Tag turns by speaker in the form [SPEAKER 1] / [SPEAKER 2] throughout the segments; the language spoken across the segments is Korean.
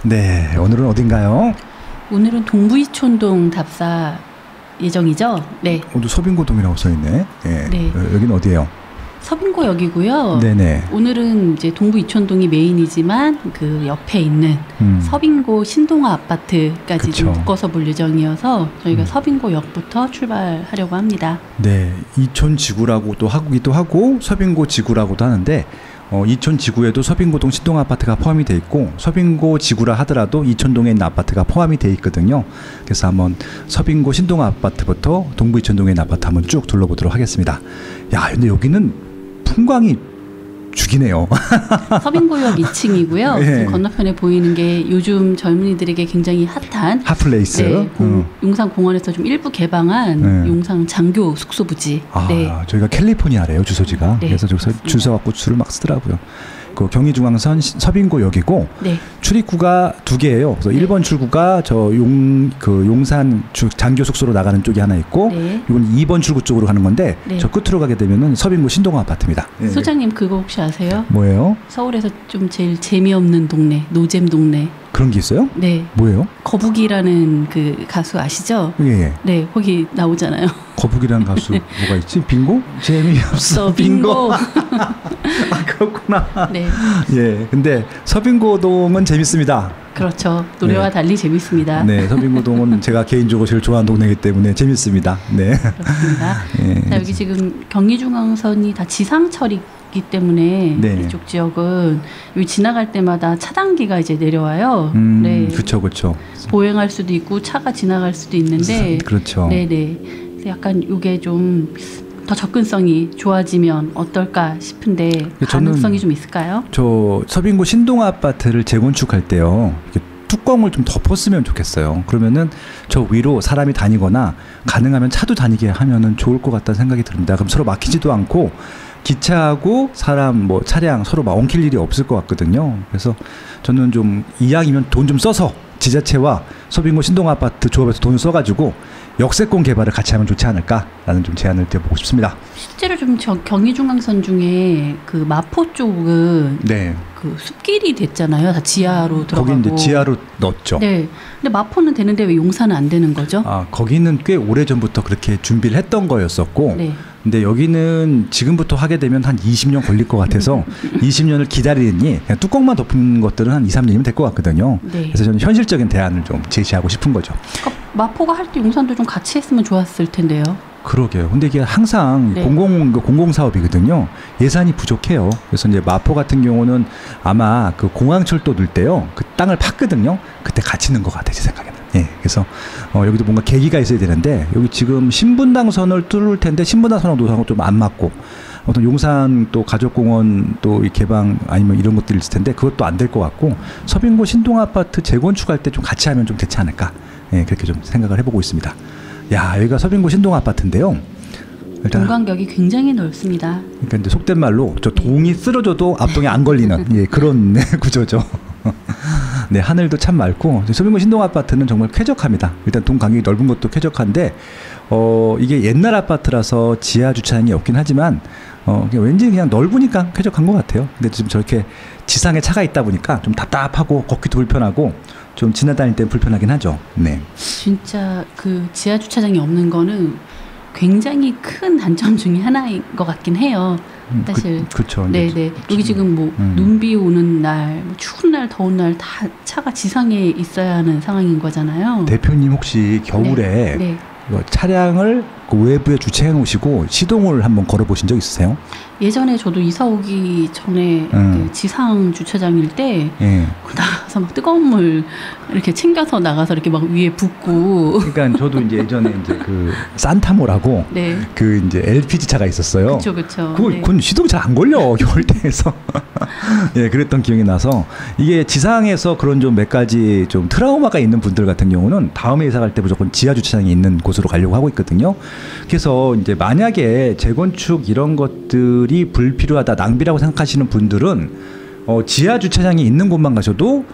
[SPEAKER 1] 네, 오늘은 어딘가요?
[SPEAKER 2] 오늘은 동부이촌동 답사 예정이죠? 네.
[SPEAKER 1] 오늘 서빙고동이라고 써있네. 예.
[SPEAKER 2] 네.
[SPEAKER 1] 여기는 어디예요?
[SPEAKER 2] 서빙고역이고요.
[SPEAKER 1] 네네.
[SPEAKER 2] 오늘은 이제 동부이촌동이 메인이지만 그 옆에 있는 서빙고 신동아 아파트까지 좀 묶어서 볼 예정이어서 저희가 서빙고역부터 출발하려고 합니다.
[SPEAKER 1] 네, 이촌 지구라고도 하기도 하고 서빙고 지구라고도 하는데 이촌 지구에도 서빙고동 신동아 아파트가 포함이 돼 있고 서빙고 지구라 하더라도 이촌동에 있는 아파트가 포함이 돼 있거든요. 그래서 한번 서빙고 신동아 아파트부터 동부이촌동에 있는 아파트 한번 쭉 둘러보도록 하겠습니다. 야, 근데 여기는 풍광이 죽이네요.
[SPEAKER 2] 서빙고역 2층이고요.
[SPEAKER 1] 네.
[SPEAKER 2] 건너편에 보이는 게 요즘 젊은이들에게 굉장히 핫한
[SPEAKER 1] 핫플레이스.
[SPEAKER 2] 네, 용산공원에서 좀 일부 개방한 용산 장교 숙소부지.
[SPEAKER 1] 아,
[SPEAKER 2] 네.
[SPEAKER 1] 저희가 캘리포니아래요, 주소지가.
[SPEAKER 2] 네,
[SPEAKER 1] 그래서 저기서 줄 서갖고 줄을 막 쓰더라고요. 그 경의중앙선 서빙고역이고
[SPEAKER 2] 네.
[SPEAKER 1] 출입구가 두 개예요. 그래서
[SPEAKER 2] 네.
[SPEAKER 1] 1번 출구가 저 용산 장교 숙소로 나가는 쪽이 하나 있고,
[SPEAKER 2] 네.
[SPEAKER 1] 이건 2번 출구 쪽으로 가는 건데,
[SPEAKER 2] 네.
[SPEAKER 1] 저 끝으로 가게 되면은 서빙고 신동아 아파트입니다.
[SPEAKER 2] 소장님 그거 혹시 아세요?
[SPEAKER 1] 뭐예요?
[SPEAKER 2] 서울에서 좀 제일 재미없는 동네, 노잼 동네.
[SPEAKER 1] 그런 게 있어요?
[SPEAKER 2] 네.
[SPEAKER 1] 뭐예요?
[SPEAKER 2] 거북이라는 그 가수 아시죠?
[SPEAKER 1] 예.
[SPEAKER 2] 네, 거기 나오잖아요.
[SPEAKER 1] 거북이라는 가수 뭐가 있지? 빙고? 재미없어 빙고. 아, 그렇구나.
[SPEAKER 2] 네.
[SPEAKER 1] 예. 근데 서빙고동은 재밌습니다.
[SPEAKER 2] 그렇죠. 노래와
[SPEAKER 1] 네.
[SPEAKER 2] 달리 재밌습니다.
[SPEAKER 1] 네, 서빙고동은 제가 개인적으로 제일 좋아하는 동네이기 때문에 재밌습니다. 네.
[SPEAKER 2] 그렇습니다.
[SPEAKER 1] 예.
[SPEAKER 2] 자, 여기 지금 경의중앙선이 다 지상철이기 때문에
[SPEAKER 1] 네.
[SPEAKER 2] 이쪽 지역은 여기 지나갈 때마다 차단기가 이제 내려와요. 네.
[SPEAKER 1] 그렇죠.
[SPEAKER 2] 보행할 수도 있고 차가 지나갈 수도 있는데.
[SPEAKER 1] 그렇죠.
[SPEAKER 2] 네네. 그래서 약간 이게 좀 더 접근성이 좋아지면 어떨까 싶은데 가능성이 좀 있을까요?
[SPEAKER 1] 저 서빙고 신동아 아파트를 재건축할 때요, 뚜껑을 좀 덮었으면 좋겠어요. 그러면은 저 위로 사람이 다니거나 가능하면 차도 다니게 하면은 좋을 것 같다는 생각이 듭니다. 그럼 서로 막히지도 않고 기차하고 사람 뭐 차량 서로 막 엉킬 일이 없을 것 같거든요. 그래서 저는 좀 이왕이면 돈 좀 써서 지자체와 서빙고 신동아 아파트 조합에서 돈을 써가지고 역세권 개발을 같이 하면 좋지 않을까라는 좀 제안을 드려보고 싶습니다.
[SPEAKER 2] 실제로 좀 경의중앙선 중에 그 마포 쪽은
[SPEAKER 1] 네.
[SPEAKER 2] 그 숲길이 됐잖아요. 다 지하로 들어가고.
[SPEAKER 1] 거기 이제 지하로 넣었죠.
[SPEAKER 2] 네. 근데 마포는 되는데 왜 용산은 안 되는 거죠?
[SPEAKER 1] 아, 거기는 꽤 오래 전부터 그렇게 준비를 했던 거였었고.
[SPEAKER 2] 네.
[SPEAKER 1] 근데 여기는 지금부터 하게 되면 한 20년 걸릴 것 같아서 20년을 기다리니 그냥 뚜껑만 덮은 것들은 한 2, 3년이면 될 것 같거든요.
[SPEAKER 2] 네.
[SPEAKER 1] 그래서 저는 현실적인 대안을 좀 제시하고 싶은 거죠.
[SPEAKER 2] 그러니까 마포가 할 때 용산도 좀 같이 했으면 좋았을 텐데요.
[SPEAKER 1] 그러게요. 근데 이게 항상
[SPEAKER 2] 네.
[SPEAKER 1] 공공사업이거든요. 예산이 부족해요. 그래서 이제 마포 같은 경우는 아마 그 공항철도 넣을 때요, 그 땅을 팠거든요. 그때 같이 넣은 것 같아요, 제 생각에는. 예. 그래서 여기도 뭔가 계기가 있어야 되는데, 여기 지금 신분당선을 뚫을 텐데 신분당선하고 노선하고 좀 안 맞고, 어떤 용산 또 가족공원 또 개방 아니면 이런 것들이 있을 텐데 그것도 안 될 것 같고, 서빙고 신동아 아파트 재건축할 때 좀 같이 하면 좀 되지 않을까. 예, 그렇게 좀 생각을 해보고 있습니다. 야, 여기가 서빙고 신동아 아파트인데요. 일단
[SPEAKER 2] 공간격이 굉장히 넓습니다.
[SPEAKER 1] 그러니까 이제 속된 말로 저 동이 쓰러져도 앞동에 안 걸리는 예, 그런 구조죠. 네, 하늘도 참 맑고 서빙고 신동아 아파트는 정말 쾌적합니다. 일단 동 간격이 넓은 것도 쾌적한데 이게 옛날 아파트라서 지하 주차장이 없긴 하지만 왠지 그냥 넓으니까 쾌적한 것 같아요. 근데 지금 저렇게 지상에 차가 있다 보니까 좀 답답하고 걷기도 불편하고 좀 지나다닐 때 불편하긴 하죠. 네.
[SPEAKER 2] 진짜 그 지하 주차장이 없는 거는 굉장히 큰 단점 중에 하나인 것 같긴 해요. 사실.
[SPEAKER 1] 그렇죠.
[SPEAKER 2] 네네. 여기 지금 뭐 눈비 오는 날, 뭐 추운 날, 더운 날 다 차가 지상에 있어야 하는 상황인 거잖아요.
[SPEAKER 1] 대표님 혹시 겨울에
[SPEAKER 2] 네.
[SPEAKER 1] 차량을 그 외부에 주차해 놓으시고 시동을 한번 걸어보신 적 있으세요?
[SPEAKER 2] 예전에 저도 이사 오기 전에 그 지상 주차장일 때 나가서 막 뜨거운 물 이렇게 챙겨서 나가서 이렇게 막 위에 붓고.
[SPEAKER 1] 그러니까 저도 이제 예전에 이제 그 산타모라고
[SPEAKER 2] 네.
[SPEAKER 1] 그 이제 LPG 차가 있었어요.
[SPEAKER 2] 그렇죠.
[SPEAKER 1] 그건 시동 잘 안 걸려 겨울때에서. 예, 그랬던 기억이 나서 이게 지상에서 그런 좀 몇 가지 좀 트라우마가 있는 분들 같은 경우는 다음에 이사 갈 때 무조건 지하 주차장이 있는 곳으로 가려고 하고 있거든요. 그래서 이제 만약에 재건축 이런 것들이 불필요하다, 낭비라고 생각하시는 분들은 지하 주차장이 있는 곳만 가셔도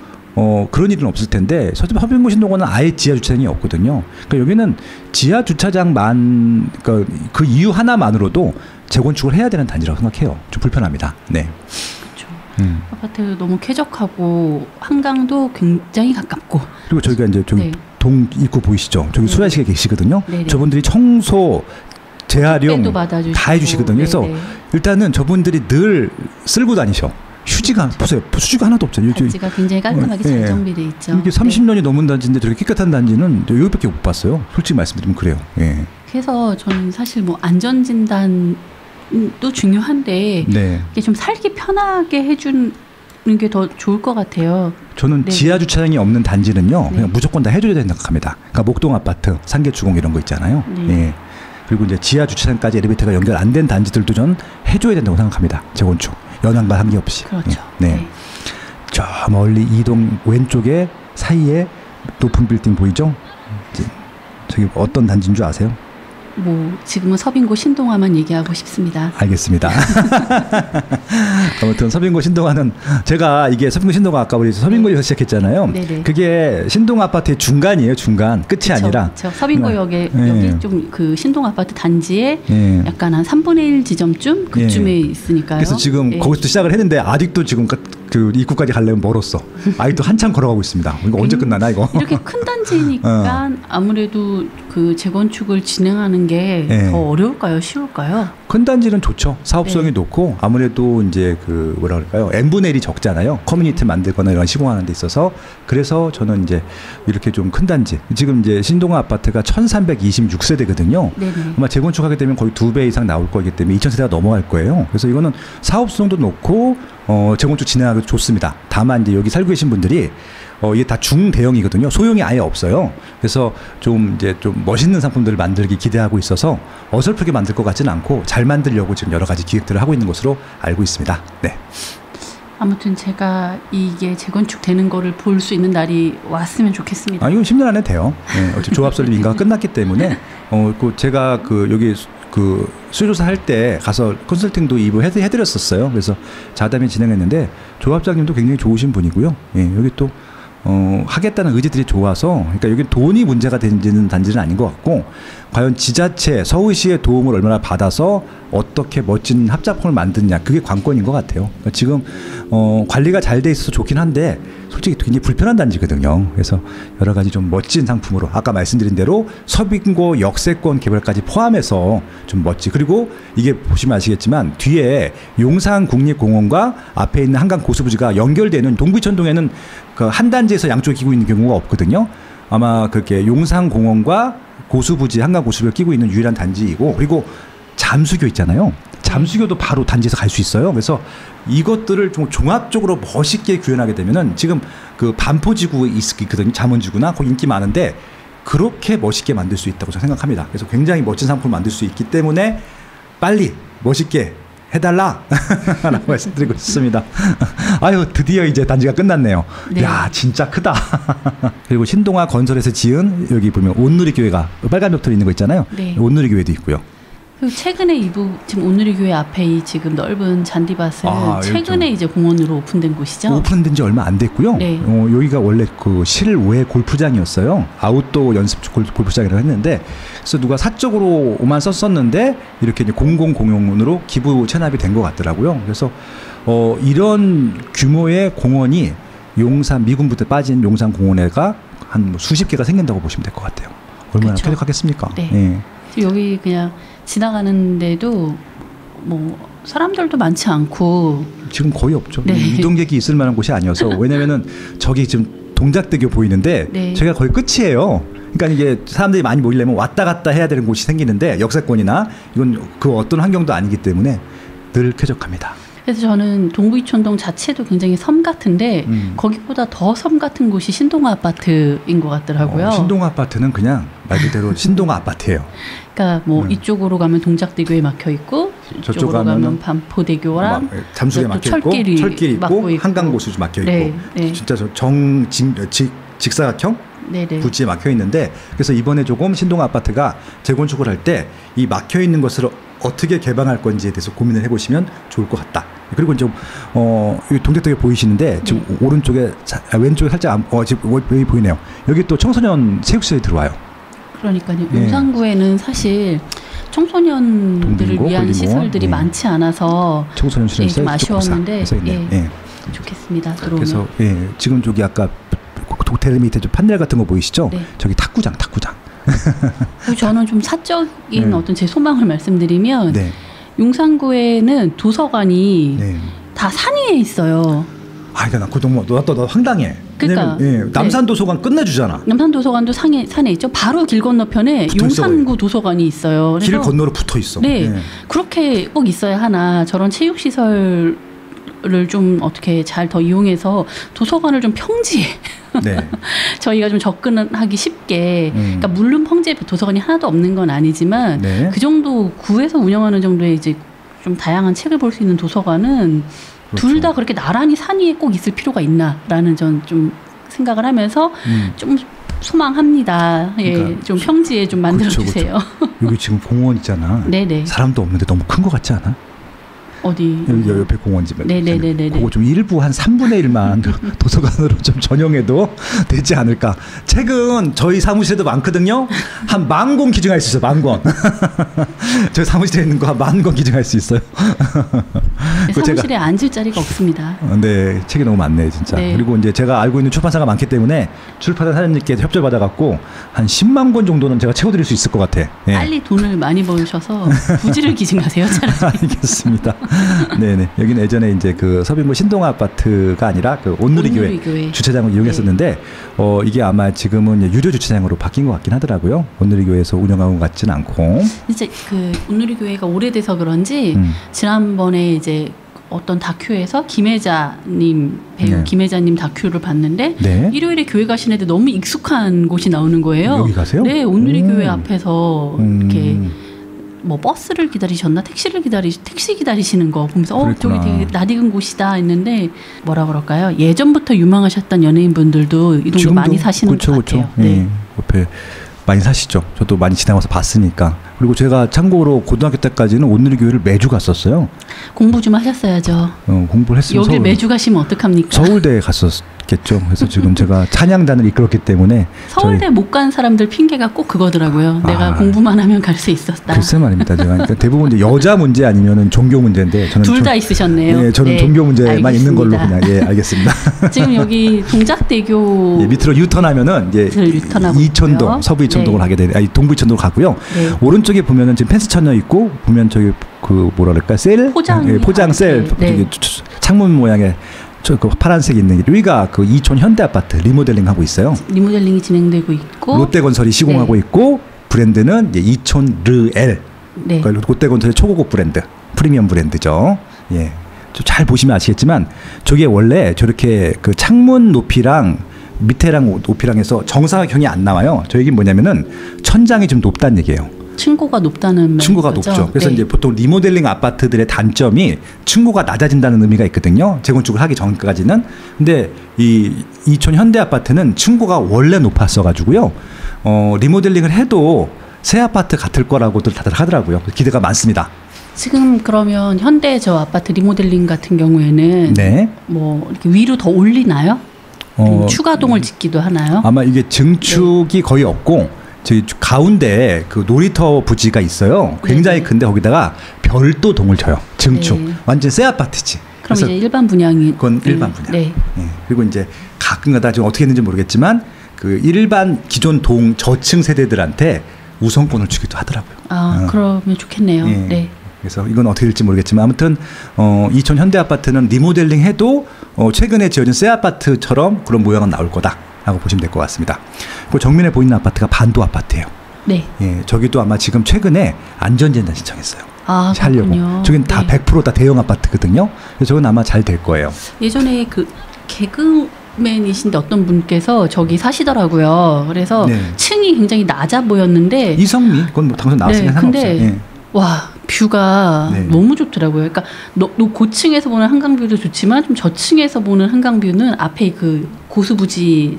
[SPEAKER 1] 그런 일은 없을 텐데 서빙고 신동호는 아예 지하 주차장이 없거든요. 그러니까 여기는 지하 주차장만 그 이유 하나만으로도 재건축을 해야 되는 단지라고 생각해요. 좀 불편합니다. 네.
[SPEAKER 2] 그렇죠. 아파트 너무 쾌적하고 한강도 굉장히 가깝고.
[SPEAKER 1] 그리고 저희가 이제 저기
[SPEAKER 2] 네.
[SPEAKER 1] 동 입구 보이시죠? 저기 수야식에 계시거든요.
[SPEAKER 2] 네네.
[SPEAKER 1] 저분들이 청소, 재활용 다 해주시거든요. 그래서
[SPEAKER 2] 네네.
[SPEAKER 1] 일단은 저분들이 늘 쓸고 다니셔. 휴지가 보세요. 휴지가 하나도 없잖아요.
[SPEAKER 2] 단지가 굉장히 깔끔하게 잘 정비돼 있죠.
[SPEAKER 1] 이게 30년이 넘은 단지인데 저렇게 깨끗한 단지는 여기밖에 못 봤어요. 솔직히 말씀드리면 그래요. 예.
[SPEAKER 2] 그래서 저는 사실 뭐 안전진단도 중요한데
[SPEAKER 1] 네.
[SPEAKER 2] 이게 좀 살기 편하게 해주는 게 더 좋을 것 같아요.
[SPEAKER 1] 저는
[SPEAKER 2] 네.
[SPEAKER 1] 지하 주차장이 없는 단지는요.
[SPEAKER 2] 네.
[SPEAKER 1] 그냥 무조건 다 해줘야 된다고 생각합니다. 그러니까 목동 아파트, 상계주공 이런 거 있잖아요.
[SPEAKER 2] 네.
[SPEAKER 1] 예. 그리고 이제 지하 주차장까지 엘리베이터가 연결 안 된 단지들도 전 해줘야 된다고 생각합니다. 재건축. 연항발 한계 없이.
[SPEAKER 2] 그렇죠.
[SPEAKER 1] 예. 네. 저 멀리 이동 왼쪽에 사이에 높은 빌딩 보이죠? 이제 저기 어떤 단지인 줄 아세요?
[SPEAKER 2] 뭐 지금은 서빙고 신동아만 얘기하고 싶습니다.
[SPEAKER 1] 알겠습니다. 아무튼 서빙고 신동아는 제가 이게 서빙고 신동아 아까 우리 서빙고에서 시작했잖아요.
[SPEAKER 2] 네네.
[SPEAKER 1] 그게 신동 아파트의 중간이에요. 중간 끝이
[SPEAKER 2] 그쵸,
[SPEAKER 1] 아니라.
[SPEAKER 2] 그쵸. 서빙고역에
[SPEAKER 1] 네.
[SPEAKER 2] 여기 좀 그 신동 아파트 단지에
[SPEAKER 1] 예.
[SPEAKER 2] 약간 한 3분의 1 지점쯤 그쯤에 있으니까요.
[SPEAKER 1] 그래서 지금
[SPEAKER 2] 예.
[SPEAKER 1] 거기서 시작을 했는데 아직도 지금 그 입구까지 가려면 멀었어. 아직도 한참 걸어가고 있습니다. 이거 언제 끝나나 이거?
[SPEAKER 2] 이렇게 큰 단지니까 아무래도 그 재건축을 진행하는 게 더 어려울까요? 쉬울까요?
[SPEAKER 1] 큰 단지는 좋죠. 사업성이
[SPEAKER 2] 네.
[SPEAKER 1] 높고 아무래도 이제 그 뭐라 그럴까요? n분의 1이 적잖아요. 커뮤니티 만들거나 이런 시공하는 데 있어서. 그래서 저는 이제 이렇게 좀 큰 단지. 지금 이제 신동아 아파트가 1326세대거든요.
[SPEAKER 2] 네네.
[SPEAKER 1] 아마 재건축하게 되면 거의 2배 이상 나올 거기 때문에 2000세대가 넘어갈 거예요. 그래서 이거는 사업성도 높고 재건축 진행하기 좋습니다. 다만 이제 여기 살고 계신 분들이 이게 다 중대형이거든요. 소형이 아예 없어요. 그래서 좀 이제 좀 멋있는 상품들을 만들기 기대하고 있어서 어설프게 만들 것 같지는 않고 잘 만들려고 지금 여러 가지 기획들을 하고 있는 것으로 알고 있습니다. 네.
[SPEAKER 2] 아무튼 제가 이게 재건축 되는 거를 볼 수 있는 날이 왔으면 좋겠습니다.
[SPEAKER 1] 이건 10년 안에 돼요. 네, 어차피 조합 설립 인가가 끝났기 때문에 제가 여기 수조사 할 때 가서 컨설팅도 해드렸었어요. 그래서 자담이 진행했는데 조합장님도 굉장히 좋으신 분이고요. 예, 여기 또 하겠다는 의지들이 좋아서, 그러니까 여기 돈이 문제가 되는 단지는 아닌 것 같고, 과연 지자체, 서울시의 도움을 얼마나 받아서 어떻게 멋진 합작품을 만드냐, 그게 관건인 것 같아요. 그러니까 지금 관리가 잘 돼 있어서 좋긴 한데 솔직히 굉장히 불편한 단지거든요. 그래서 여러 가지 좀 멋진 상품으로 아까 말씀드린 대로 서빙고 역세권 개발까지 포함해서 좀 멋지. 그리고 이게 보시면 아시겠지만 뒤에 용산국립공원과 앞에 있는 한강 고수부지가 연결되는 동부이천동에는 그 한 단지에서 양쪽에 끼고 있는 경우가 없거든요. 아마 그렇게 용산공원과 고수부지, 한강 고수부지를 끼고 있는 유일한 단지이고, 그리고 잠수교 있잖아요. 잠수교도 바로 단지에서 갈 수 있어요. 그래서 이것들을 좀 종합적으로 멋있게 구현하게 되면은, 지금 그 반포지구 있거든요. 잠원지구나 거기 인기 많은데 그렇게 멋있게 만들 수 있다고 저는 생각합니다. 그래서 굉장히 멋진 상품을 만들 수 있기 때문에 빨리 멋있게 해달라 라고 말씀드리고 있습니다. 아유, 드디어 이제 단지가 끝났네요.
[SPEAKER 2] 네.
[SPEAKER 1] 야, 진짜 크다. 그리고 신동아 건설에서 지은, 여기 보면 온누리교회가 빨간 벽돌 있는 거 있잖아요.
[SPEAKER 2] 네.
[SPEAKER 1] 온누리교회도 있고요.
[SPEAKER 2] 그리고 최근에 지금 온누리교회 앞에 이 지금 넓은 잔디밭은 최근에 이제 공원으로 오픈된 곳이죠.
[SPEAKER 1] 오픈된 지 얼마 안 됐고요.
[SPEAKER 2] 네.
[SPEAKER 1] 여기가 원래 그 실외 골프장이었어요. 아웃도어 연습 골프장이라고 했는데, 그래서 누가 사적으로만 썼었는데 이렇게 이제 공공공용으로 기부 체납이 된 것 같더라고요. 그래서 이런 규모의 공원이 용산 미군 부대 빠진 용산 공원에가 한 수십 개가 생긴다고 보시면 될 것 같아요. 얼마나
[SPEAKER 2] 그쵸.
[SPEAKER 1] 쾌적하겠습니까?
[SPEAKER 2] 네.
[SPEAKER 1] 예.
[SPEAKER 2] 여기 그냥 지나가는데도 뭐 사람들도 많지 않고
[SPEAKER 1] 지금 거의 없죠.
[SPEAKER 2] 네.
[SPEAKER 1] 이동객이 있을 만한 곳이 아니어서. 왜냐면은 저기 지금 동작대교 보이는데
[SPEAKER 2] 네.
[SPEAKER 1] 저희가 거의 끝이에요. 그러니까 이게 사람들이 많이 모이려면 왔다 갔다 해야 되는 곳이 생기는데, 역세권이나 이건 그 어떤 환경도 아니기 때문에 늘 쾌적합니다.
[SPEAKER 2] 그래서 저는 동부이촌동 자체도 굉장히 섬 같은데 거기보다 더 섬 같은 곳이 신동아 아파트인 것 같더라고요.
[SPEAKER 1] 신동아 아파트는 그냥 말 그대로 신동아 아파트예요.
[SPEAKER 2] 그러니까 뭐 이쪽으로 가면 동작대교에 막혀 있고, 이쪽으로 가면 반포대교랑
[SPEAKER 1] 잠수에 막혀 있고, 철길이 있고, 한강 고수 막혀 있고,
[SPEAKER 2] 네, 네.
[SPEAKER 1] 진짜 직사각형
[SPEAKER 2] 네네.
[SPEAKER 1] 부지에 막혀 있는데, 그래서 이번에 조금 신동아 아파트가 재건축을 할 때 이 막혀 있는 것을 어떻게 개방할 건지에 대해서 고민을 해보시면 좋을 것 같다. 그리고 좀 여기 동작대교 보이시는데 지금 오른쪽에 왼쪽에 살짝 지금 여기 보이네요. 여기 또 청소년 체육시설이 들어와요.
[SPEAKER 2] 그러니까요.
[SPEAKER 1] 네.
[SPEAKER 2] 용산구에는 사실 청소년들을
[SPEAKER 1] 동빙고,
[SPEAKER 2] 위한
[SPEAKER 1] 홀딩고,
[SPEAKER 2] 시설들이
[SPEAKER 1] 네.
[SPEAKER 2] 많지 않아서
[SPEAKER 1] 청소년 시설이
[SPEAKER 2] 좀 아쉬웠는데
[SPEAKER 1] 예.
[SPEAKER 2] 맞습니다. 들어오면.
[SPEAKER 1] 그래서 예, 지금 저기 아까 호텔 밑에 좀 판넬 같은 거 보이시죠?
[SPEAKER 2] 네.
[SPEAKER 1] 저기 탁구장.
[SPEAKER 2] 저는 좀 사적인 어떤 제 소망을 말씀드리면
[SPEAKER 1] 네.
[SPEAKER 2] 용산구에는 도서관이
[SPEAKER 1] 네.
[SPEAKER 2] 다 산 위에 있어요.
[SPEAKER 1] 아, 그러니까 나 황당해.
[SPEAKER 2] 그러니까
[SPEAKER 1] 예, 남산 도서관 끝내주잖아.
[SPEAKER 2] 남산 도서관도 산에 있죠. 바로 길 건너편에 용산구 도서관이 있어요. 그래서
[SPEAKER 1] 길 건너로 붙어 있어.
[SPEAKER 2] 네,
[SPEAKER 1] 예.
[SPEAKER 2] 그렇게 꼭 있어야 하나. 저런 체육 시설을 좀 어떻게 잘 더 이용해서 도서관을 좀 평지에
[SPEAKER 1] 네.
[SPEAKER 2] 저희가 좀 접근하기 쉽게. 그러니까 물론 평지에 도서관이 하나도 없는 건 아니지만
[SPEAKER 1] 네.
[SPEAKER 2] 그 정도 구에서 운영하는 정도의 이제 좀 다양한 책을 볼 수 있는 도서관은
[SPEAKER 1] 그렇죠.
[SPEAKER 2] 둘 다 그렇게 나란히 산 위에 꼭 있을 필요가 있나라는 전 좀 생각을 하면서 좀 소망합니다. 예,
[SPEAKER 1] 그러니까
[SPEAKER 2] 좀 평지에 좀 만들어 주세요.
[SPEAKER 1] 그렇죠. 여기 지금 공원 있잖아.
[SPEAKER 2] 네네.
[SPEAKER 1] 사람도 없는데 너무 큰 것 같지 않아?
[SPEAKER 2] 어디?
[SPEAKER 1] 여기 옆에 공원집에.
[SPEAKER 2] 네네네네.
[SPEAKER 1] 그거 좀 일부 한 3분의 1만 도서관으로 좀 전용해도 되지 않을까. 책은 저희 사무실에도 많거든요. 한 10,000권 기증할 수 있어요. 10,000권. 저희 사무실에 있는 거 한 10,000권 기증할 수 있어요.
[SPEAKER 2] 사무실에 앉을 자리가 없습니다.
[SPEAKER 1] 네, 책이 너무 많네 진짜.
[SPEAKER 2] 네.
[SPEAKER 1] 그리고 이제 제가 알고 있는 출판사가 많기 때문에 출판사 사장님께 협조를 받아갖고 한 10만 권 정도는 제가 채워드릴 수 있을 것 같아. 예.
[SPEAKER 2] 빨리 돈을 많이 벌으셔서 부지를 기증하세요. 차라리.
[SPEAKER 1] 알겠습니다. 네네. 여기는 예전에 이제 그 서빙고 신동아 아파트가 아니라 그 온누리교회 주차장을 이용했었는데, 이게 아마 지금은 유료 주차장으로 바뀐 것 같긴 하더라고요. 온누리교회에서 운영하고 것 같진 않고.
[SPEAKER 2] 진짜 그 온누리교회가 오래돼서 그런지 지난번에 이제 어떤 다큐에서 김혜자님 배우
[SPEAKER 1] 네.
[SPEAKER 2] 김혜자님 다큐를 봤는데
[SPEAKER 1] 네.
[SPEAKER 2] 일요일에 교회 가신 애들 너무 익숙한 곳이 나오는 거예요.
[SPEAKER 1] 여기 가세요?
[SPEAKER 2] 네, 온누리교회 앞에서 이렇게 뭐 버스를 기다리셨나 택시 기다리시는 거 보면서
[SPEAKER 1] 그랬구나.
[SPEAKER 2] 저기 되게 낯익은 곳이다 했는데 뭐라 그럴까요? 예전부터 유명하셨던 연예인분들도 이 동네 많이 사시는 것 같아요.
[SPEAKER 1] 네. 네. 옆에 많이 사시죠. 저도 많이 지나가서 봤으니까. 그리고 제가 참고로 고등학교 때까지는 온누리교회를 매주 갔었어요.
[SPEAKER 2] 공부 좀 하셨어야죠.
[SPEAKER 1] 공부를 했으면
[SPEAKER 2] 여길 매주 가시면 어떡합니까?
[SPEAKER 1] 서울대에 갔었겠죠. 그래서 지금 제가 찬양단을 이끌었기 때문에
[SPEAKER 2] 서울대 못 간 사람들 핑계가 꼭 그거더라고요. 내가 공부만 하면 갈 수 있었다.
[SPEAKER 1] 글쎄 말입니다. 제가 그러니까 대부분 이제 여자 문제 아니면은 종교 문제인데 저는
[SPEAKER 2] 둘 다 있으셨네요.
[SPEAKER 1] 예, 저는
[SPEAKER 2] 네,
[SPEAKER 1] 종교 문제만
[SPEAKER 2] 알겠습니다.
[SPEAKER 1] 있는 걸로 그냥 알겠습니다.
[SPEAKER 2] 지금 여기 동작대교
[SPEAKER 1] 예, 밑으로 유턴하면은 이제 이천동 서부 이천동을 하게 되는 동부 이천동으로 가고요.
[SPEAKER 2] 네.
[SPEAKER 1] 오른쪽에 보면은 지금 펜스 천여 있고 보면 저기 그 뭐라 그럴까 셀 포장 셀
[SPEAKER 2] 네.
[SPEAKER 1] 창문 모양의 그 파란색 있는 게 여기가 그 이촌 현대 아파트 리모델링 하고 있어요.
[SPEAKER 2] 리모델링이 진행되고 있고
[SPEAKER 1] 롯데건설이 시공하고 있고 브랜드는 이제 이촌 르엘.
[SPEAKER 2] 네.
[SPEAKER 1] 그러니까 롯데건설의 초고급 브랜드, 프리미엄 브랜드죠. 예, 좀 잘 보시면 아시겠지만 저게 원래 저렇게 그 창문 높이랑 밑에랑 높이랑 해서 정사각형이 안 나와요. 저 얘기는 뭐냐면은 천장이 좀 높다는 얘기예요.
[SPEAKER 2] 층고가 높다는
[SPEAKER 1] 층고가
[SPEAKER 2] 거죠?
[SPEAKER 1] 높죠. 그래서
[SPEAKER 2] 네.
[SPEAKER 1] 이제 보통 리모델링 아파트들의 단점이 층고가 낮아진다는 의미가 있거든요. 재건축을 하기 전까지는. 근데 이 이촌 현대 아파트는 층고가 원래 높았어 가지고요. 리모델링을 해도 새 아파트 같을 거라고들 다들 하더라고요. 기대가 많습니다.
[SPEAKER 2] 지금 그러면 현대 저 아파트 리모델링 같은 경우에는
[SPEAKER 1] 네.
[SPEAKER 2] 뭐 이렇게 위로 더 올리나요? 추가동을 짓기도 하나요?
[SPEAKER 1] 아마 이게 증축이 거의 없고 저희 가운데 그 놀이터 부지가 있어요. 굉장히 큰데 거기다가 별도 동을 쳐요. 증축.
[SPEAKER 2] 네.
[SPEAKER 1] 완전 새 아파트지.
[SPEAKER 2] 그럼 이제 일반 분양이
[SPEAKER 1] 그건 일반 분양.
[SPEAKER 2] 네.
[SPEAKER 1] 예. 그리고 이제 가끔가다 지금 어떻게 했는지 모르겠지만 그 일반 기존 동 저층 세대들한테 우선권을 주기도 하더라고요.
[SPEAKER 2] 그러면 좋겠네요.
[SPEAKER 1] 예.
[SPEAKER 2] 네.
[SPEAKER 1] 그래서 이건 어떻게 될지 모르겠지만 아무튼 이촌 현대 아파트는 리모델링 해도 최근에 지어진 새 아파트처럼 그런 모양은 나올 거다라고 보시면 될 것 같습니다. 그 정면에 보이는 아파트가 반도 아파트예요.
[SPEAKER 2] 네.
[SPEAKER 1] 예, 저기도 아마 지금 최근에 안전진단 신청했어요. 하려고.
[SPEAKER 2] 그렇군요.
[SPEAKER 1] 저긴 다 100% 다 대형 아파트거든요. 그래서 저건 아마 잘 될 거예요.
[SPEAKER 2] 예전에 그 개그맨이신데 어떤 분께서 저기 사시더라고요. 그래서
[SPEAKER 1] 네.
[SPEAKER 2] 층이 굉장히 낮아 보였는데
[SPEAKER 1] 이성미 그건 뭐 당선 나왔으니까 상관없어요.
[SPEAKER 2] 근데
[SPEAKER 1] 예.
[SPEAKER 2] 와 뷰가
[SPEAKER 1] 네.
[SPEAKER 2] 너무 좋더라고요. 그러니까 고층에서 보는 한강뷰도 좋지만 좀 저층에서 보는 한강뷰는 앞에 그 고수부지랑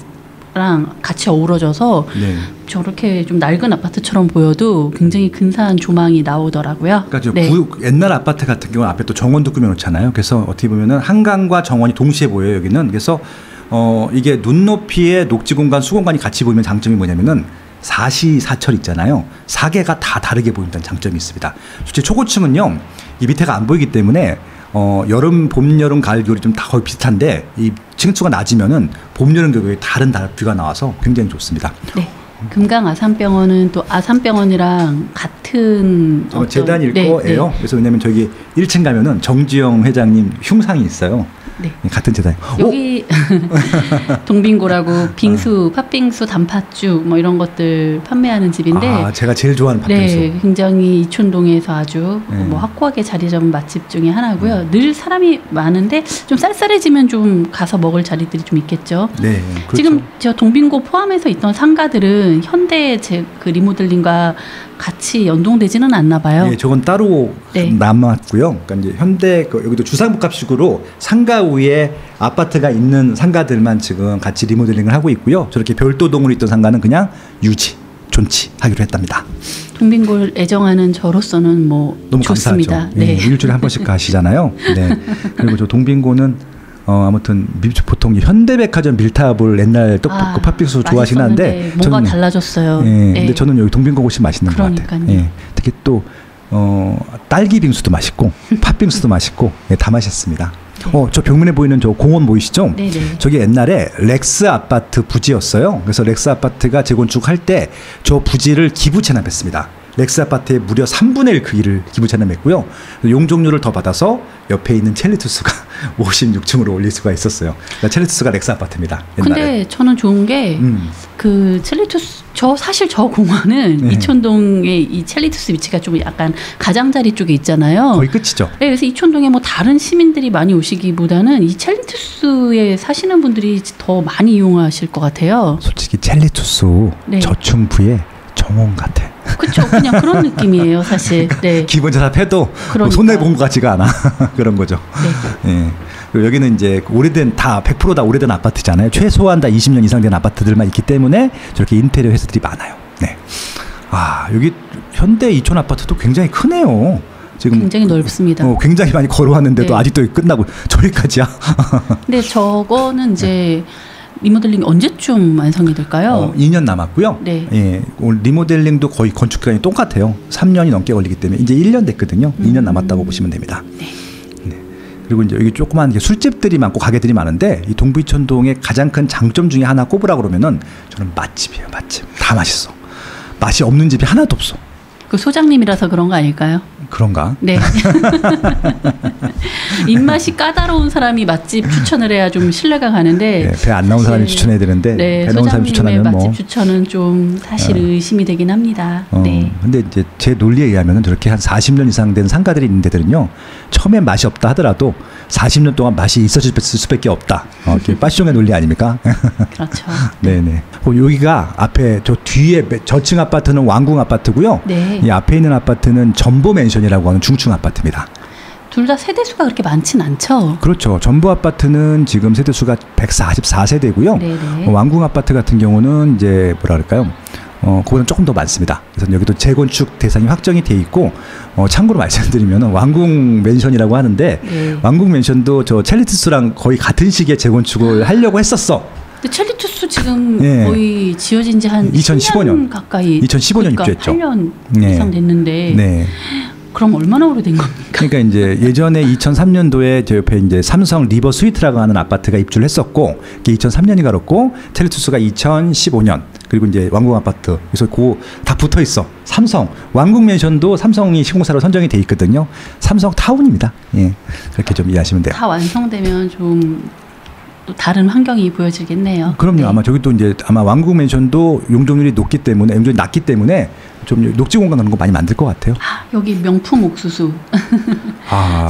[SPEAKER 2] 같이 어우러져서
[SPEAKER 1] 네.
[SPEAKER 2] 저렇게 좀 낡은 아파트처럼 보여도 굉장히 근사한 조망이 나오더라고요.
[SPEAKER 1] 그러니까 저
[SPEAKER 2] 네.
[SPEAKER 1] 옛날 아파트 같은 경우는 앞에 또 정원도 꾸며놓잖아요. 그래서 어떻게 보면은 한강과 정원이 동시에 보여요. 여기는. 그래서 이게 눈높이에 녹지 공간, 수공간이 같이 보이면 장점이 뭐냐면은 사시사철 있잖아요. 사계가 다 다르게 보인다는 장점이 있습니다. 솔직히 초고층은요, 이 밑에가 안 보이기 때문에 여름, 봄, 여름, 가을, 겨울이 좀 다 거의 비슷한데 이 층수가 낮으면은 봄, 여름, 겨울이 다른 뷰가 나와서 굉장히 좋습니다.
[SPEAKER 2] 네. 금강 아산병원은 또 아산병원이랑 같은
[SPEAKER 1] 재단 일거예요. 네. 그래서 왜냐면 저기 1층 가면은 정지영 회장님 흉상이 있어요. 네. 같은 재단.
[SPEAKER 2] 여기 동빙고라고 빙수, 팥빙수, 단팥죽 뭐 이런 것들 판매하는 집인데.
[SPEAKER 1] 제가 제일 좋아하는 팥빙수.
[SPEAKER 2] 네, 굉장히 이촌동에서 아주 뭐 확고하게 자리 잡은 맛집 중에 하나고요. 늘 사람이 많은데 좀 쌀쌀해지면 좀 가서 먹을 자리들이 좀 있겠죠.
[SPEAKER 1] 네, 그렇죠.
[SPEAKER 2] 지금 저 동빙고 포함해서 있던 상가들은 현대 그 리모델링과 같이 연동되지는 않나 봐요.
[SPEAKER 1] 네, 저건 따로 남았고요. 그러니까 이제 현대 여기도 주상복합식으로 상가 위에 아파트가 있는 상가들만 지금 같이 리모델링을 하고 있고요. 저렇게 별도동으로 있던 상가는 그냥 유지, 존치하기로 했답니다.
[SPEAKER 2] 동빙고를 애정하는 저로서는 뭐
[SPEAKER 1] 너무
[SPEAKER 2] 좋습니다.
[SPEAKER 1] 감사하죠. 네. 일주일에 한 번씩 가시잖아요. 네. 그리고 저 동빙고는 아무튼 보통 현대백화점 밀탑을 옛날 떡볶이 팥빙수 좋아하시긴 한데
[SPEAKER 2] 뭐가 달라졌어요.
[SPEAKER 1] 네. 근데 저는 여기 동빙고 곳이 맛있는 것 같아요. 네. 특히 또 딸기 빙수도 맛있고 팥빙수도 맛있고 다 맛있습니다. 저 벽면에 보이는 저 공원 보이시죠?
[SPEAKER 2] 네네.
[SPEAKER 1] 저기 옛날에 렉스 아파트 부지였어요. 그래서 렉스 아파트가 재건축할 때 저 부지를 기부 체납했습니다. 렉스 아파트의 무려 3분의 1 크기를 기부 체납했고요. 용적률을 더 받아서 옆에 있는 첼리투스가 56층으로 올릴 수가 있었어요. 그러니까 첼리투스가 렉스 아파트입니다. 옛날에.
[SPEAKER 2] 근데 저는 좋은 게 그 첼리투스 사실 저 공원은 이촌동의 이 첼리투스 위치가 좀 약간 가장자리 쪽에 있잖아요.
[SPEAKER 1] 거의 끝이죠.
[SPEAKER 2] 네, 그래서 이촌동에 뭐 다른 시민들이 많이 오시기보다는 이 첼리투스에 사시는 분들이 더 많이 이용하실 것 같아요.
[SPEAKER 1] 솔직히 첼리투스 저층부의 정원 같아.
[SPEAKER 2] 그렇죠. 그냥 그런 느낌이에요, 사실. 네.
[SPEAKER 1] 기본 자산해도 뭐 손해본 것 같지가 않아. 그런 거죠. 네. 네. 그리고 여기는 이제 오래된 100% 다 오래된 아파트잖아요. 최소한 다 20년 이상 된 아파트들만 있기 때문에 저렇게 인테리어 회사들이 많아요. 네. 여기 현대 이촌 아파트도 굉장히 크네요. 지금
[SPEAKER 2] 굉장히 넓습니다.
[SPEAKER 1] 굉장히 많이 걸어왔는데도 아직도 끝나고 저기까지야.
[SPEAKER 2] 근데 저거는 이제 리모델링 언제쯤 완성이 될까요?
[SPEAKER 1] 2년 남았고요.
[SPEAKER 2] 네.
[SPEAKER 1] 예, 리모델링도 거의 건축 기간이 똑같아요. 3년이 넘게 걸리기 때문에 이제 1년 됐거든요. 2년 남았다고 보시면 됩니다.
[SPEAKER 2] 네.
[SPEAKER 1] 네. 그리고 이제 여기 조그만 술집들이 많고 가게들이 많은데 이 동부이촌동의 가장 큰 장점 중에 하나 꼽으라 그러면은 저는 맛집이에요. 맛집. 다 맛있어. 맛이 없는 집이 하나도 없어.
[SPEAKER 2] 그 소장님이라서 그런 거 아닐까요?
[SPEAKER 1] 그런가?
[SPEAKER 2] 네. 입맛이 까다로운 사람이 맛집 추천을 해야 좀 신뢰가 가는데
[SPEAKER 1] 배 안 나온 사람이 추천해야 되는데 배 나온 사람이 추천하면
[SPEAKER 2] 맛집 추천은 좀 사실 의심이 되긴 합니다. 네.
[SPEAKER 1] 근데 이제 제 논리에 의하면은 저렇게 한 40년 이상 된 상가들이 있는 데들은요. 처음엔 맛이 없다 하더라도 40년 동안 맛이 있어질 수밖에 없다. 빠시종의 논리 아닙니까?
[SPEAKER 2] 그렇죠.
[SPEAKER 1] 네네. 여기가 앞에 저 뒤에 저층 아파트는 왕궁 아파트고요.
[SPEAKER 2] 네.
[SPEAKER 1] 이 앞에 있는 아파트는 전보 맨션이라고 하는 중층 아파트입니다.
[SPEAKER 2] 둘 다 세대수가 그렇게 많진 않죠.
[SPEAKER 1] 그렇죠. 전보 아파트는 지금 세대수가 144세대고요.
[SPEAKER 2] 네네.
[SPEAKER 1] 왕궁 아파트 같은 경우는 이제 뭐라 그럴까요? 그거는 조금 더 많습니다. 그래서 여기도 재건축 대상이 확정이 돼 있고, 참고로 말씀드리면 왕궁 맨션이라고 하는데, 왕궁 맨션도 저 첼리투스랑 거의 같은 시기에 재건축을 하려고 했었어.
[SPEAKER 2] 근데 첼리투스 지금 거의 지어진 지 한
[SPEAKER 1] 2015년
[SPEAKER 2] 10년 가까이
[SPEAKER 1] 2015년 입주했죠.
[SPEAKER 2] 8년 이상 됐는데
[SPEAKER 1] 네.
[SPEAKER 2] 그럼 얼마나 오래된 겁니까?
[SPEAKER 1] 그러니까 이제 예전에 2003년도에 저 옆에 이제 삼성 리버 스위트라고 하는 아파트가 입주를 했었고, 그게 2003년이 가렸고 첼리투스가 2015년, 그리고 이제 왕궁 아파트, 그래서 다 붙어 있어. 삼성 왕궁 맨션도 삼성이 시공사로 선정이 돼 있거든요. 삼성 타운입니다. 예, 그렇게 좀 이해하시면 돼요.
[SPEAKER 2] 다 완성되면 좀 또 다른 환경이 보여지겠네요.
[SPEAKER 1] 그럼요.
[SPEAKER 2] 네.
[SPEAKER 1] 아마 저기 또 이제 아마 왕궁 맨션도 용적률이 높기 때문에 낮기 때문에 좀 녹지 공간 그런 거 많이 만들 것 같아요.
[SPEAKER 2] 여기 명품 옥수수.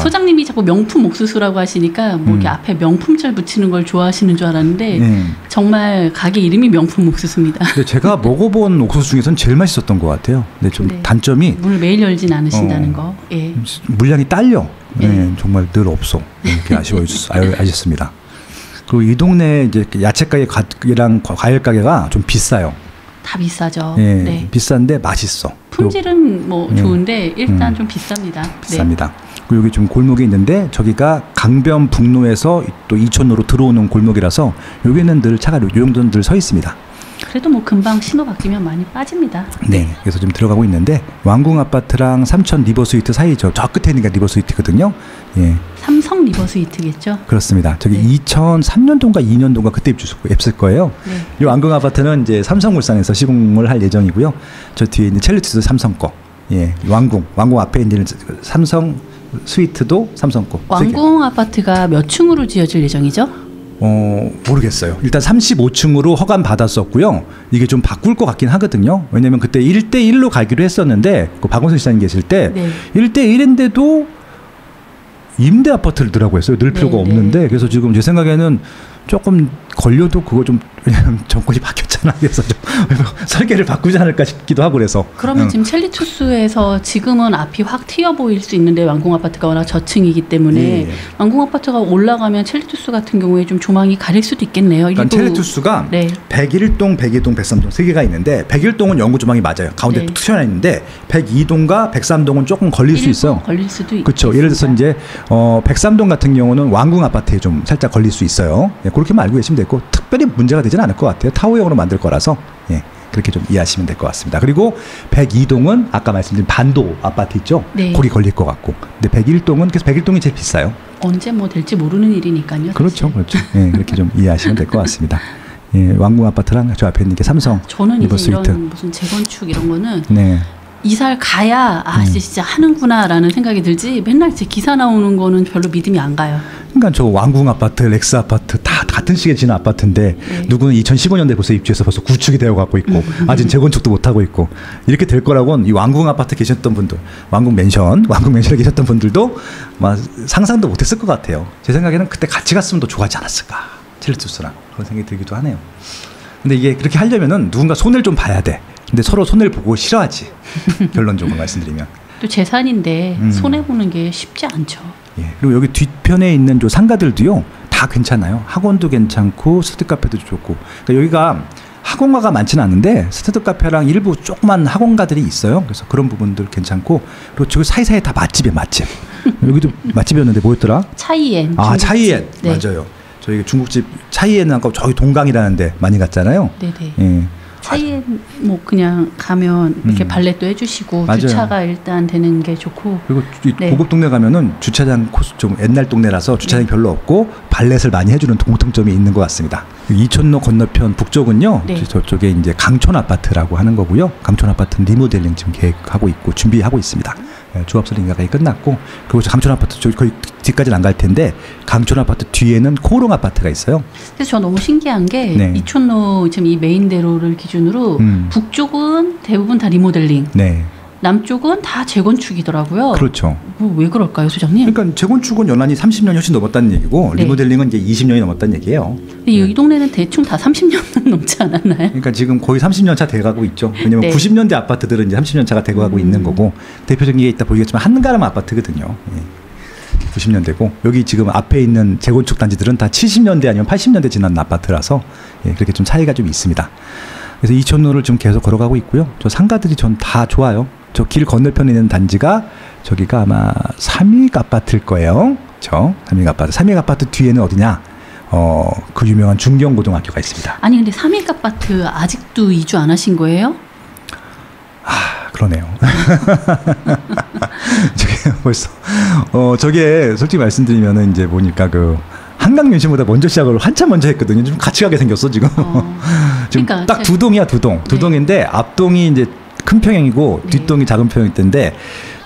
[SPEAKER 2] 소장님이 자꾸 명품 옥수수라고 하시니까 뭐 이렇게 앞에 명품절 붙이는 걸 좋아하시는 줄 알았는데 정말 가게 이름이 명품 옥수수입니다.
[SPEAKER 1] 근데 제가 먹어본 옥수수 중에서는 제일 맛있었던 것 같아요. 근데 좀 단점이
[SPEAKER 2] 문을 매일 열진 않으신다는 거. 예.
[SPEAKER 1] 물량이 딸려. 정말 늘 없어. 이렇게 아셨습니다. 그리고 이 동네 이제 야채 가게랑 과일 가게가 좀 비싸요.
[SPEAKER 2] 다 비싸죠.
[SPEAKER 1] 네. 비싼데 맛있어.
[SPEAKER 2] 품질은 뭐 좋은데 일단 좀 비쌉니다.
[SPEAKER 1] 비쌉니다. 그리고 여기 좀 골목이 있는데 저기가 강변북로에서 또 이촌으로 들어오는 골목이라서 여기는 늘 차가 요 정도는 늘 서 있습니다.
[SPEAKER 2] 그래도 뭐 금방 신호 바뀌면 많이 빠집니다.
[SPEAKER 1] 네, 그래서 좀 들어가고 있는데 왕궁 아파트랑 삼천 리버 스위트 사이죠. 저 끝에 있는 게 리버 스위트거든요. 예.
[SPEAKER 2] 삼성 리버 스위트겠죠?
[SPEAKER 1] 그렇습니다. 저기
[SPEAKER 2] 네.
[SPEAKER 1] 2003년도인가 2년도인가 그때 입주했을 거예요.
[SPEAKER 2] 네.
[SPEAKER 1] 이 왕궁 아파트는 이제 삼성물산에서 시공을 할 예정이고요. 저 뒤에 있는 첼리트도 삼성 거. 예, 왕궁 앞에 있는 삼성 스위트도 삼성 거.
[SPEAKER 2] 왕궁 아파트가 몇 층으로 지어질 예정이죠?
[SPEAKER 1] 모르겠어요. 일단 35층으로 허가는 받았었고요. 이게 좀 바꿀 것 같긴 하거든요. 왜냐면 그때 1대1로 가기로 했었는데 그 박원순 시장님 계실 때
[SPEAKER 2] 네.
[SPEAKER 1] 1대1인데도 임대 아파트를 들라고 했어요. 늘 필요가
[SPEAKER 2] 네,
[SPEAKER 1] 없는데.
[SPEAKER 2] 네.
[SPEAKER 1] 그래서 지금 제 생각에는 조금 걸려도 그거 좀 왜냐면 정권이 바뀌었잖아. 그래서 좀 설계를 바꾸지 않을까 싶기도 하고 그래서.
[SPEAKER 2] 그러면 지금 첼리투스에서 지금은 앞이 확 튀어 보일 수 있는데 왕궁 아파트가 워낙 저층이기 때문에
[SPEAKER 1] 예.
[SPEAKER 2] 왕궁 아파트가 올라가면 첼리투스 같은 경우에 좀 조망이 가릴 수도 있겠네요.
[SPEAKER 1] 그러니까 첼리투스가
[SPEAKER 2] 네.
[SPEAKER 1] 101동, 102동, 103동 세 개가 있는데 101동은 영구 조망이 맞아요. 가운데
[SPEAKER 2] 네.
[SPEAKER 1] 툭 튀어나 있는데 102동과 103동은 조금 걸릴 수 있어요.
[SPEAKER 2] 걸릴 수도 있고.
[SPEAKER 1] 그렇죠. 예를 들어서 이제 103동 같은 경우는 왕궁 아파트에 좀 살짝 걸릴 수 있어요. 예, 그렇게만 알고 계시면 되고 특별히 문제가 되지는 않을 것 같아요. 타워형으로 만들 거라서 예, 그렇게 좀 이해하시면 될 것 같습니다. 그리고 102동은 아까 말씀드린 반도 아파트 있죠.
[SPEAKER 2] 네.
[SPEAKER 1] 거기 걸릴 것 같고. 근데 101동은 그래서 101동이 제일 비싸요.
[SPEAKER 2] 언제 뭐 될지 모르는 일이니까요.
[SPEAKER 1] 그렇죠,
[SPEAKER 2] 사실.
[SPEAKER 1] 그렇죠. 예, 그렇게 좀 이해하시면 될 것 같습니다. 예, 왕궁 아파트랑 저 앞에 있는 게 삼성
[SPEAKER 2] 저는
[SPEAKER 1] 리버
[SPEAKER 2] 이제
[SPEAKER 1] 스위트.
[SPEAKER 2] 이런 무슨 재건축 이런 거는
[SPEAKER 1] 네.
[SPEAKER 2] 이사를 가야 진짜 하는구나라는 생각이 들지 맨날 제 기사 나오는 거는 별로 믿음이 안 가요.
[SPEAKER 1] 그러니까 저 왕궁 아파트, 렉스 아파트 다 같은 시기에 지은 아파트인데
[SPEAKER 2] 네.
[SPEAKER 1] 누구는 2015년대 벌써 입주해서 벌써 구축이 되어 갖고 있고 아직 재건축도 못 하고 있고 이렇게 될 거라고는 이 왕궁 아파트 계셨던 분들, 왕궁 맨션에 계셨던 분들도 막 상상도 못했을 것 같아요. 제 생각에는 그때 같이 갔으면 더 좋아하지 않았을까, 첼리투스랑 그런 생각이 들기도 하네요. 근데 이게 그렇게 하려면은 누군가 손을 좀 봐야 돼. 근데 서로 손을 보고 싫어하지. 결론적으로 말씀드리면.
[SPEAKER 2] 또 재산인데 손해 보는 게 쉽지 않죠.
[SPEAKER 1] 예. 그리고 여기 뒤편에 있는 저 상가들도요 다 괜찮아요. 학원도 괜찮고 스튜디 카페도 좋고. 그러니까 여기가 학원가가 많지는 않은데 스튜디 카페랑 일부 조그만 학원가들이 있어요. 그래서 그런 부분들 괜찮고 그리고 저기 사이사이에 다 맛집이에요. 맛집. 여기도 맛집이었는데 뭐였더라?
[SPEAKER 2] 차이엔.
[SPEAKER 1] 아, 차이엔.
[SPEAKER 2] 네.
[SPEAKER 1] 맞아요. 저희 중국집 차이엔하고 저기 동강이라는데 많이 갔잖아요.
[SPEAKER 2] 네네.
[SPEAKER 1] 예.
[SPEAKER 2] 차이엔 뭐 그냥 가면 이렇게 발렛도 해주시고
[SPEAKER 1] 맞아요.
[SPEAKER 2] 주차가 일단 되는 게 좋고.
[SPEAKER 1] 그리고
[SPEAKER 2] 네.
[SPEAKER 1] 고급 동네 가면은 주차장 코스 좀 옛날 동네라서 주차장이 별로 없고 발렛을 많이 해주는 공통점이 있는 것 같습니다. 이촌로 건너편 북쪽은요.
[SPEAKER 2] 네.
[SPEAKER 1] 저쪽에 이제 강촌 아파트라고 하는 거고요. 강촌 아파트는 리모델링 지금 계획하고 있고 준비하고 있습니다. 조합설 인가가 끝났고 그리고 강촌 아파트 저기 거의 뒤까지는 안 갈 텐데 강촌 아파트 뒤에는 코롱 아파트가 있어요.
[SPEAKER 2] 그래서 저 너무 신기한 게
[SPEAKER 1] 네.
[SPEAKER 2] 이촌로 지금 이 메인대로를 기준으로 북쪽은 대부분 다 리모델링,
[SPEAKER 1] 네.
[SPEAKER 2] 남쪽은 다 재건축이더라고요.
[SPEAKER 1] 그렇죠.
[SPEAKER 2] 뭐 왜 그럴까요, 소장님?
[SPEAKER 1] 그러니까 재건축은 연한이 30년이 훨씬 넘었다는 얘기고
[SPEAKER 2] 네.
[SPEAKER 1] 리모델링은 이제 20년이 넘었다는 얘기예요.
[SPEAKER 2] 근데 이 동네는 대충 다 30년은 넘지 않았나요?
[SPEAKER 1] 그러니까 지금 거의 30년 차 돼가고 있죠. 왜냐면
[SPEAKER 2] 네.
[SPEAKER 1] 90년대 아파트들은 이제 30년 차가 돼가고 있는 거고 대표적인 게 있다 보이겠지만 한가람 아파트거든요. 예. 90년대고 여기 지금 앞에 있는 재건축 단지들은 다 70년대 아니면 80년대 지난 아파트라서 예, 그렇게 좀 차이가 좀 있습니다. 그래서 이촌로를 지금 계속 걸어가고 있고요. 저 상가들이 전 다 좋아요. 저 길 건너편에 있는 단지가 저기가 아마 삼익 아파트일 거예요. 삼익 아파트. 삼익 아파트 뒤에는 어디냐? 그 유명한 중경고등학교가 있습니다.
[SPEAKER 2] 아니 근데 삼익 아파트 아직도 이주 안 하신 거예요?
[SPEAKER 1] 그러네요. 저게 벌써 저게 솔직히 말씀드리면은 이제 보니까 그 한강 윤심보다 먼저 시작을 한참 먼저 했거든요. 좀 같이 가게 생겼어 지금. 지금
[SPEAKER 2] 그러니까
[SPEAKER 1] 딱 두 동이야 두 동. 두
[SPEAKER 2] 네.
[SPEAKER 1] 동인데 앞동이 이제 큰 평형이고
[SPEAKER 2] 네.
[SPEAKER 1] 뒷동이 작은 평형대인데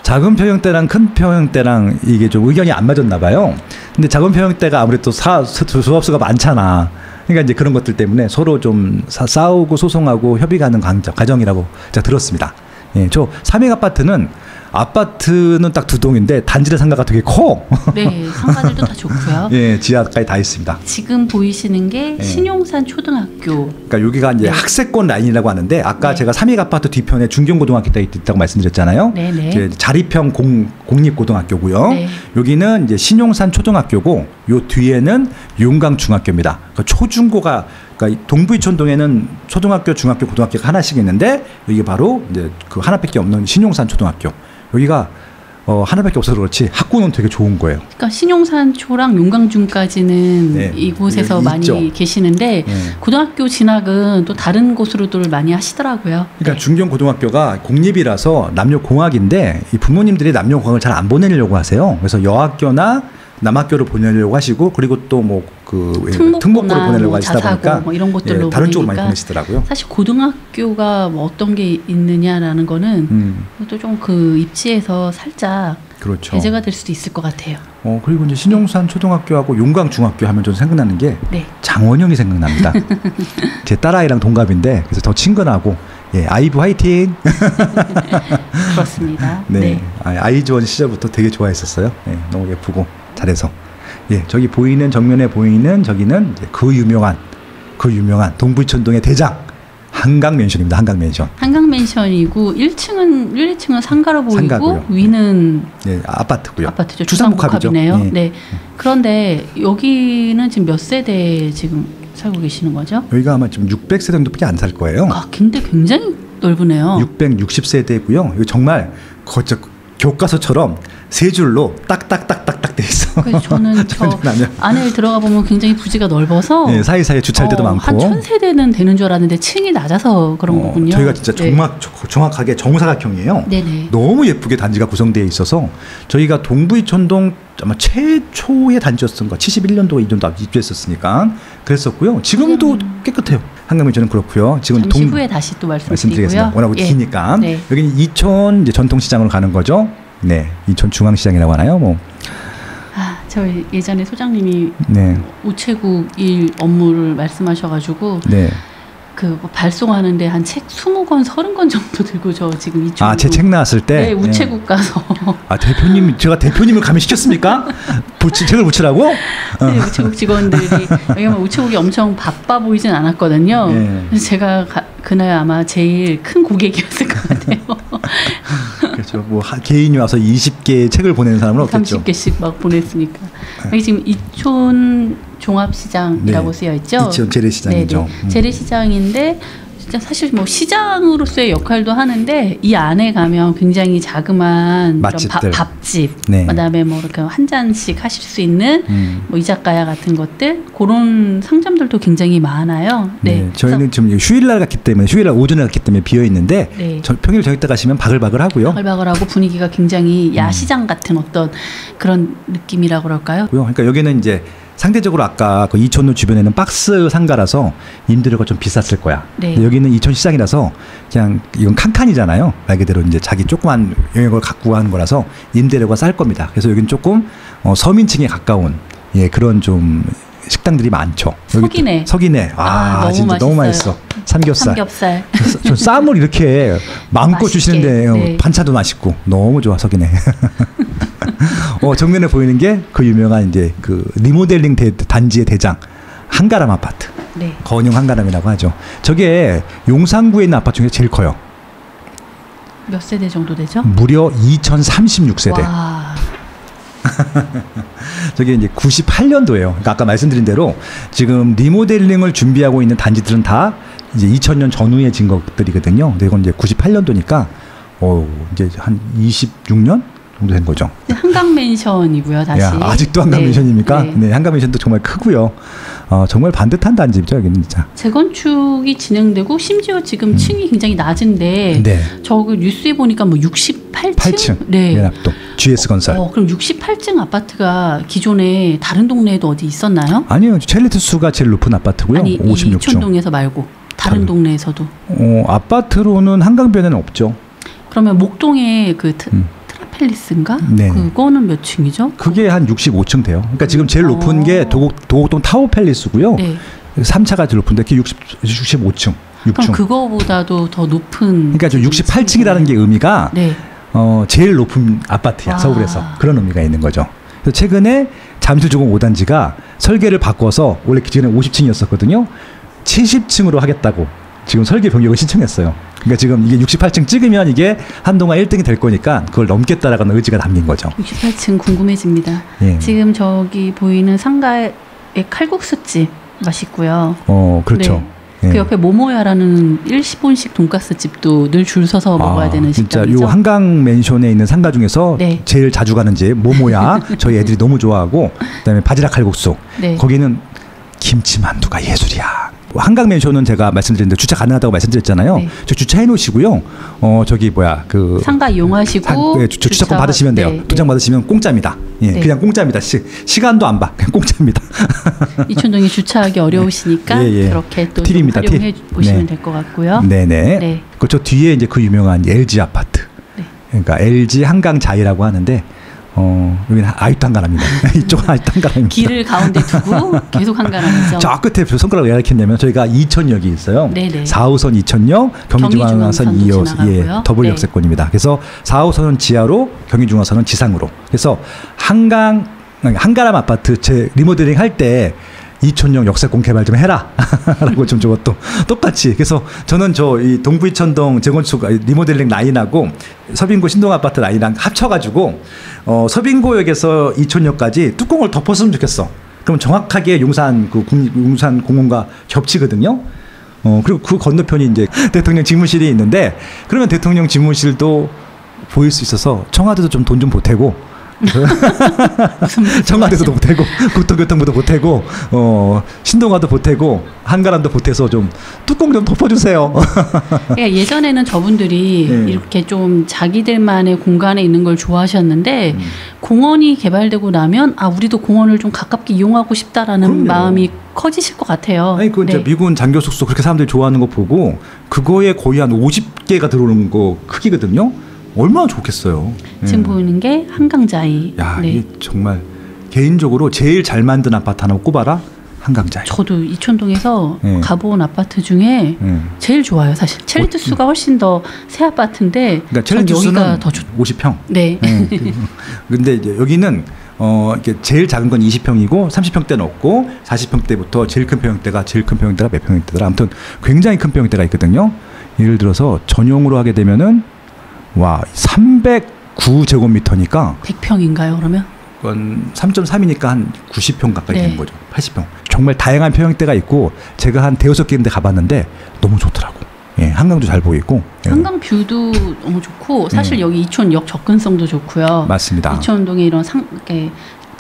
[SPEAKER 1] 작은 평형대랑 큰 평형대랑 이게 좀 의견이 안 맞았나 봐요. 근데 작은 평형대가 아무래도 조합수가 많잖아. 그러니까 이제 그런 것들 때문에 서로 좀 싸우고 소송하고 협의가는 과정이라고 제가 들었습니다. 예, 저 삼익 아파트는 딱 두 동인데 단지의 상가가 되게 커.
[SPEAKER 2] 네, 상가들도 다 좋고요.
[SPEAKER 1] 예, 지하까지 다 있습니다.
[SPEAKER 2] 지금 보이시는 게 신용산 초등학교.
[SPEAKER 1] 그러니까 여기가 이제
[SPEAKER 2] 네.
[SPEAKER 1] 학세권 라인이라고 하는데 아까
[SPEAKER 2] 네.
[SPEAKER 1] 제가 삼익 아파트 뒤편에 중경고등학교 있다고 말씀드렸잖아요.
[SPEAKER 2] 네네.
[SPEAKER 1] 이제 자립형 공립고등학교고요.
[SPEAKER 2] 네.
[SPEAKER 1] 여기는 이제 신용산 초등학교고 요 뒤에는 용강중학교입니다. 그러니까 초중고가 그러니까 동부이촌동에는 초등학교, 중학교, 고등학교가 하나씩 있는데 여기 바로 이제 그 하나밖에 없는 신용산 초등학교. 여기가 하나밖에 없어서 그렇지 학구는 되게 좋은 거예요.
[SPEAKER 2] 그러니까 신용산초랑 용광중까지는
[SPEAKER 1] 네.
[SPEAKER 2] 이곳에서 많이
[SPEAKER 1] 있죠.
[SPEAKER 2] 계시는데 고등학교 진학은 또 다른 곳으로들 많이 하시더라고요.
[SPEAKER 1] 그러니까 중경고등학교가 공립이라서 남녀공학인데 이 부모님들이 남녀공학을 잘 안 보내려고 하세요. 그래서 여학교나 남학교를 보내려고 하시고 그리고 또 뭐 그 특목고를 보내려고 하시다 보니까
[SPEAKER 2] 뭐 이런 것들로
[SPEAKER 1] 다른 쪽으로 많이
[SPEAKER 2] 보내니까
[SPEAKER 1] 보내시더라고요.
[SPEAKER 2] 사실 고등학교가 뭐 어떤 게 있느냐라는 거는 또 좀 그 입지에서 살짝
[SPEAKER 1] 그렇죠.
[SPEAKER 2] 배제가 될 수도 있을 것 같아요.
[SPEAKER 1] 그리고 이제 신용산 초등학교하고 용광 중학교 하면 좀 생각나는 게
[SPEAKER 2] 네.
[SPEAKER 1] 장원영이 생각납니다. 제 딸아이랑 동갑인데 그래서 더 친근하고 예, 아이브 화이팅.
[SPEAKER 2] 그렇습니다.
[SPEAKER 1] 네,
[SPEAKER 2] 네.
[SPEAKER 1] 아이즈원 시절부터 되게 좋아했었어요. 예, 너무 예쁘고 잘해서. 예, 저기 보이는 정면에 보이는 저기는 이제 그 유명한 동부이촌동의 대장 한강맨션입니다. 한강맨션.
[SPEAKER 2] 한강맨션이고 1층은 상가로 보이고
[SPEAKER 1] 상가고요.
[SPEAKER 2] 위는
[SPEAKER 1] 네, 아파트고요.
[SPEAKER 2] 아파트죠.
[SPEAKER 1] 주상복합이죠.
[SPEAKER 2] 주상복합이네요.
[SPEAKER 1] 네.
[SPEAKER 2] 네. 그런데 여기는 지금 몇 세대 지금 살고 계시는 거죠?
[SPEAKER 1] 여기가 아마 지금 600세 정도밖에 안 살 거예요.
[SPEAKER 2] 아, 근데 굉장히 넓으네요.
[SPEAKER 1] 660세대고요. 이거 정말 교과서처럼 세 줄로 딱딱딱딱딱 돼 있어.
[SPEAKER 2] 그래서 저는 저 안에 들어가 보면 굉장히 부지가 넓어서
[SPEAKER 1] 네, 사이사이에 주차할 때도 많고
[SPEAKER 2] 한 1000세대는 되는 줄 알았는데 층이 낮아서 그런 거군요.
[SPEAKER 1] 저희가 진짜 정확하게 정사각형이에요.
[SPEAKER 2] 네네.
[SPEAKER 1] 너무 예쁘게 단지가 구성되어 있어서 저희가 동부이촌동 아마 최초의 단지였던 거 71년도에 이 정도 입주했었으니까 그랬었고요. 지금도 깨끗해요. 한강맨션은 그렇고요. 지금
[SPEAKER 2] 잠시 후에 다시 또 말씀드리고요.
[SPEAKER 1] 워낙 기니까
[SPEAKER 2] 네.
[SPEAKER 1] 여기는 이촌 이제 전통시장으로 가는 거죠. 네, 이촌 중앙시장이라고 하나요? 뭐.
[SPEAKER 2] 저 예전에 소장님이
[SPEAKER 1] 네.
[SPEAKER 2] 우체국 일 업무를 말씀하셔가지고
[SPEAKER 1] 네.
[SPEAKER 2] 그 발송하는데 한 책 20권, 30권 정도 들고 저 지금 이쪽으로
[SPEAKER 1] 제 책 나왔을 때?
[SPEAKER 2] 네, 우체국 가서
[SPEAKER 1] 대표님, 제가 대표님을 감히 시켰습니까? 책을 붙이라고?
[SPEAKER 2] 네, 우체국 직원들이 왜냐면 우체국이 엄청 바빠 보이진 않았거든요.
[SPEAKER 1] 네.
[SPEAKER 2] 그래서 제가 그날 아마 제일 큰 고객이었을 것 같아요.
[SPEAKER 1] 그렇죠. 뭐 개인이 와서 20개의 책을 보내는 사람은 없겠죠.
[SPEAKER 2] 30개씩 막 보냈으니까. 여기 지금 이촌 종합시장이라고 쓰여 있죠.
[SPEAKER 1] 이촌 재래시장이죠.
[SPEAKER 2] 재래시장인데 진짜 사실 뭐 시장으로서의 역할도 하는데 이 안에 가면 굉장히 자그마한
[SPEAKER 1] 맛집들.
[SPEAKER 2] 밥집,
[SPEAKER 1] 네.
[SPEAKER 2] 그다음에 뭐 이렇게 한 잔씩 하실 수 있는 뭐 이자카야 같은 것들 그런 상점들도 굉장히 많아요. 네.
[SPEAKER 1] 저희는 지금 휴일날 갔기 때문에 휴일날 오전에 갔기 때문에 비어 있는데
[SPEAKER 2] 네.
[SPEAKER 1] 평일 저녁 때 가시면 바글바글하고요.
[SPEAKER 2] 바글바글하고 분위기가 굉장히 야시장 같은 어떤 그런 느낌이라고 그럴까요?
[SPEAKER 1] 그러니까 여기는 이제 상대적으로 아까 그 이촌로 주변에는 박스 상가라서 임대료가 좀 비쌌을 거야.
[SPEAKER 2] 네.
[SPEAKER 1] 여기는 이촌 시장이라서 그냥 이건 칸칸이잖아요. 말 그대로 이제 자기 조그만 영역을 갖고 하는 거라서 임대료가 쌀 겁니다. 그래서 여기는 조금 서민층에 가까운 그런 좀 식당들이 많죠.
[SPEAKER 2] 석이네.
[SPEAKER 1] 석이네.
[SPEAKER 2] 너무
[SPEAKER 1] 진짜
[SPEAKER 2] 맛있어요.
[SPEAKER 1] 너무 맛있어. 삼겹살. 저 쌈을 이렇게 마음껏 주시는데
[SPEAKER 2] 네.
[SPEAKER 1] 반찬도 맛있고 너무 좋아. 석이네. 정면에 보이는 게 그 유명한 이제 그 리모델링 단지의 대장 한가람 아파트.
[SPEAKER 2] 네.
[SPEAKER 1] 건영 한가람이라고 하죠. 저게 용산구에 있는 아파트 중에 제일 커요.
[SPEAKER 2] 몇 세대 정도 되죠?
[SPEAKER 1] 무려 2036세대.
[SPEAKER 2] 와.
[SPEAKER 1] 저게 이제 98년도예요. 그러니까 아까 말씀드린 대로 지금 리모델링을 준비하고 있는 단지들은 다 이제 2000년 전후에 진 것들이거든요. 근데 이건 이제 98년도니까 이제 한 26년 정도 된 거죠.
[SPEAKER 2] 한강맨션이고요, 다시.
[SPEAKER 1] 아직도 한강맨션입니까? 네, 한강맨션도 정말 크고요. 정말 반듯한 단지죠, 여기는 진짜.
[SPEAKER 2] 재건축이 진행되고 심지어 지금 층이 굉장히 낮은데 저 뉴스에 보니까 뭐 68층?
[SPEAKER 1] 8층.
[SPEAKER 2] 네.
[SPEAKER 1] 연합동 GS건설.
[SPEAKER 2] 그럼 68층 아파트가 기존에 다른 동네에도 어디 있었나요?
[SPEAKER 1] 아니요, 첼리투스가 제일 높은 아파트고요.
[SPEAKER 2] 아니,
[SPEAKER 1] 56층.
[SPEAKER 2] 이촌동에서 말고 다른 동네에서도.
[SPEAKER 1] 아파트로는 한강변에는 없죠.
[SPEAKER 2] 그러면 목동에 그 트라펠리스인가?
[SPEAKER 1] 네.
[SPEAKER 2] 그거는 몇 층이죠?
[SPEAKER 1] 그게 한 65층 돼요. 그러니까 지금 제일 높은 게 도곡동 타워팰리스고요.
[SPEAKER 2] 네.
[SPEAKER 1] 3차가 제일 높은데 그게 65층. 6층.
[SPEAKER 2] 그럼 그거보다도 더 높은.
[SPEAKER 1] 그러니까 좀 68층이라는 게 의미가 제일 높은 아파트야. 서울에서. 그런 의미가 있는 거죠. 그래서 최근에 잠실조공 5단지가 설계를 바꿔서 원래 기존에 50층이었었거든요. 70층으로 하겠다고 지금 설계 변경을 신청했어요. 그러니까 지금 이게 68층 찍으면 이게 한동안 1등이 될 거니까 그걸 넘겠다라는 의지가 담긴 거죠.
[SPEAKER 2] 68층 궁금해집니다. 지금 저기 보이는 상가의 칼국수집 맛있고요.
[SPEAKER 1] 그렇죠.
[SPEAKER 2] 그 옆에 모모야라는 일본식 돈가스 집도 늘 줄 서서 먹어야 되는 식당이죠.
[SPEAKER 1] 진짜 요 한강 맨션에 있는 상가 중에서 네. 제일 자주 가는 집 모모야. 저희 애들이 너무 좋아하고 그다음에 바지락 칼국수. 네. 거기는 김치만두가 예술이야. 한강 맨션은 제가 말씀드렸는데 주차 가능하다고 말씀드렸잖아요. 네. 저 주차해 놓으시고요. 저기 뭐야 그
[SPEAKER 2] 상가 이용하시고
[SPEAKER 1] 네, 주차권 받으시면 돼요. 네. 도장 받으시면 공짜입니다. 예, 네. 그냥 공짜입니다. 시간도 안 봐. 그냥 공짜입니다.
[SPEAKER 2] 이촌동이 주차하기 어려우시니까 예. 그렇게 또
[SPEAKER 1] 팁입니다.
[SPEAKER 2] 활용해
[SPEAKER 1] 팁.
[SPEAKER 2] 보시면
[SPEAKER 1] 네.
[SPEAKER 2] 될 것 같고요.
[SPEAKER 1] 네네. 네. 그 저 뒤에 이제 그 유명한 LG 아파트. 네. 그러니까 LG 한강 자이라고 하는데. 여기는 아직도 한가람입니다. 이쪽은 아직도 한가람입니다.
[SPEAKER 2] 길을 가운데 두고 계속 한가람이죠.
[SPEAKER 1] 저 끝에 손가락을 왜 이렇게 했냐면 저희가 이천역이 있어요. 네네. 4호선 이천역, 경기중앙선 2호, 예, 더블 역세권입니다. 그래서 4호선은 지하로, 경기중앙선은 지상으로. 그래서 한가람 아파트 제 리모델링 할 때 이촌역 역세권 개발 좀 해라 라고 좀 저것도 똑같이. 그래서 저는 저 이 동부 이천동 재건축 리모델링 라인하고 서빙고 신동아파트 라인이랑 합쳐가지고 서빙고역에서 이촌역까지 뚜껑을 덮었으면 좋겠어. 그럼 정확하게 용산 공원과 겹치거든요. 그리고 그 건너편이 이제 대통령 집무실이 있는데 그러면 대통령 집무실도 보일 수 있어서 청와대도 좀 돈 좀 보태고 청와대도 보태고 국토교통부도 보태고 신동아도 보태고 한가람도 보태서 좀 뚜껑 좀 덮어주세요.
[SPEAKER 2] 그러니까 예전에는 저분들이 네. 이렇게 좀 자기들만의 공간에 있는 걸 좋아하셨는데 공원이 개발되고 나면 우리도 공원을 좀 가깝게 이용하고 싶다라는 그럼요. 마음이 커지실 것 같아요.
[SPEAKER 1] 아니 그 네. 미군 장교 숙소 그렇게 사람들이 좋아하는 거 보고 그거에 거의 한 50개가 들어오는 거 크기거든요. 얼마나 좋겠어요.
[SPEAKER 2] 지금 보이는 게 한강자이.
[SPEAKER 1] 야, 네. 이게 정말 개인적으로 제일 잘 만든 아파트 하나 꼽아라. 한강자이.
[SPEAKER 2] 저도 이촌동에서 네. 가본 아파트 중에 제일 좋아요. 사실 첼리투스가 훨씬 더 새 아파트인데
[SPEAKER 1] 그러니까 첼리투스는 더 50평.
[SPEAKER 2] 네.
[SPEAKER 1] 근데 이제 여기는 이게 제일 작은 건 20평이고 30평대는 없고 40평대부터 제일 큰 평형대가 몇 평형대더라. 아무튼 굉장히 큰 평형대가 있거든요. 예를 들어서 전용으로 하게 되면은 와, 309제곱미터니까
[SPEAKER 2] 100평인가요, 그러면?
[SPEAKER 1] 그건 3.3이니까 한 90평 가까이 되는 거죠. 80평. 정말 다양한 평형대가 있고 제가 한 대여섯 개인데 가봤는데 너무 좋더라고. 예, 한강도 잘 보이고.
[SPEAKER 2] 한강 뷰도 너무 좋고 사실 여기 이촌역 접근성도 좋고요.
[SPEAKER 1] 맞습니다.
[SPEAKER 2] 이촌동에 이런 이렇게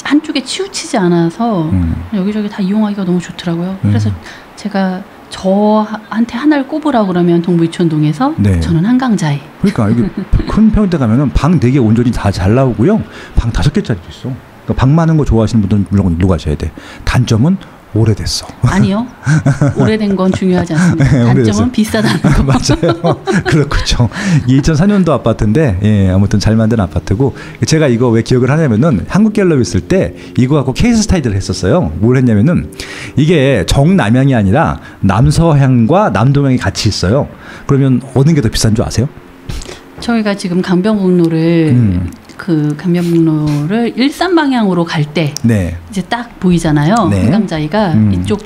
[SPEAKER 2] 한쪽에 치우치지 않아서 여기저기 다 이용하기가 너무 좋더라고요. 그래서 제가 저한테 하나를 꼽으라고 그러면 동부 이촌동에서 네. 저는 한강자이.
[SPEAKER 1] 그러니까 여기 큰 평대 가면은 방 4개 온전히 다 잘 나오고요. 방 5개짜리도 있어. 그러니까 방 많은 거 좋아하시는 분들은 물론 일로 가셔야 돼. 단점은 오래됐어.
[SPEAKER 2] 아니요. 오래된 건 중요하지 않습니다. 단점은 비싸다는 거.
[SPEAKER 1] 맞아요. 그렇죠. 2004년도 아파트인데 예, 아무튼 잘 만든 아파트고 제가 이거 왜 기억을 하냐면은 한국갤럽 있을 때 이거 갖고 케이스 스타디를 했었어요. 뭘 했냐면은 이게 정남향이 아니라 남서향과 남동향이 같이 있어요. 그러면 어느 게 더 비싼 줄 아세요?
[SPEAKER 2] 저희가 지금 강변북로를 그 강변북로를 일산 방향으로 갈 때 네. 이제 딱 보이잖아요. 네. 한강자이가 이쪽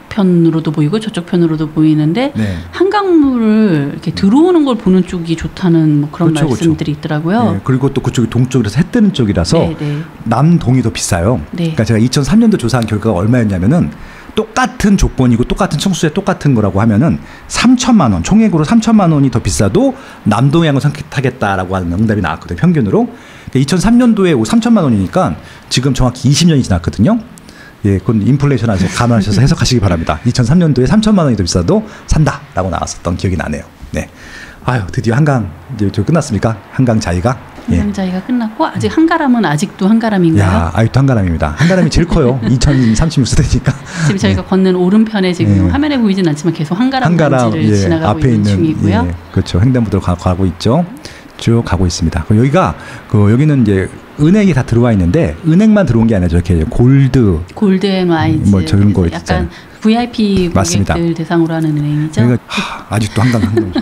[SPEAKER 2] 편으로도 보이고 저쪽 편으로도 보이는데 네. 한강물을 이렇게 들어오는 걸 보는 쪽이 좋다는 뭐 그런 그렇죠, 말씀들이 그렇죠. 있더라고요. 네.
[SPEAKER 1] 그리고 또 그쪽이 동쪽이라서 해 뜨는 쪽이라서 네, 네. 남동이 더 비싸요. 네. 그러니까 제가 2003년도 조사한 결과가 얼마였냐면은 똑같은 조건이고 똑같은 층수에 똑같은 거라고 하면은 3천만 원, 총액으로 3천만 원이 더 비싸도 남동향을 선택하겠다라고 하는 응답이 나왔거든요. 평균으로. 그러니까 2003년도에 3천만 원이니까 지금 정확히 20년이 지났거든요. 예, 그건 인플레이션 아주 감안하셔서 해석하시기 바랍니다. 2003년도에 3천만 원이 더 비싸도 산다라고 나왔었던 기억이 나네요. 네. 아유, 드디어 한강 이제 저 끝났습니까? 한강 자이가.
[SPEAKER 2] 한강자이가 끝났고 아직 한가람은 아직도 한가람인가요?
[SPEAKER 1] 야, 아직도 한가람입니다. 한가람이 제일 커요. 2036세대니까.
[SPEAKER 2] 지금 저희가 걷는 오른편에 지금 화면에 보이진 않지만 계속 한가람 단지를 지나가고
[SPEAKER 1] 앞에
[SPEAKER 2] 있는 중이고요.
[SPEAKER 1] 그렇죠. 횡단보도로 가고 있죠. 쭉 가고 있습니다. 여기가 여기는 이제 은행이 다 들어와 있는데 은행만 들어온 게 아니라 저렇게 골드
[SPEAKER 2] 앤 와이즈
[SPEAKER 1] 뭐 저런 거
[SPEAKER 2] 약간
[SPEAKER 1] 있잖아요.
[SPEAKER 2] VIP
[SPEAKER 1] 맞습니다.
[SPEAKER 2] 고객들 대상으로 하는 은행이죠.
[SPEAKER 1] 그러니까 아직도 한가람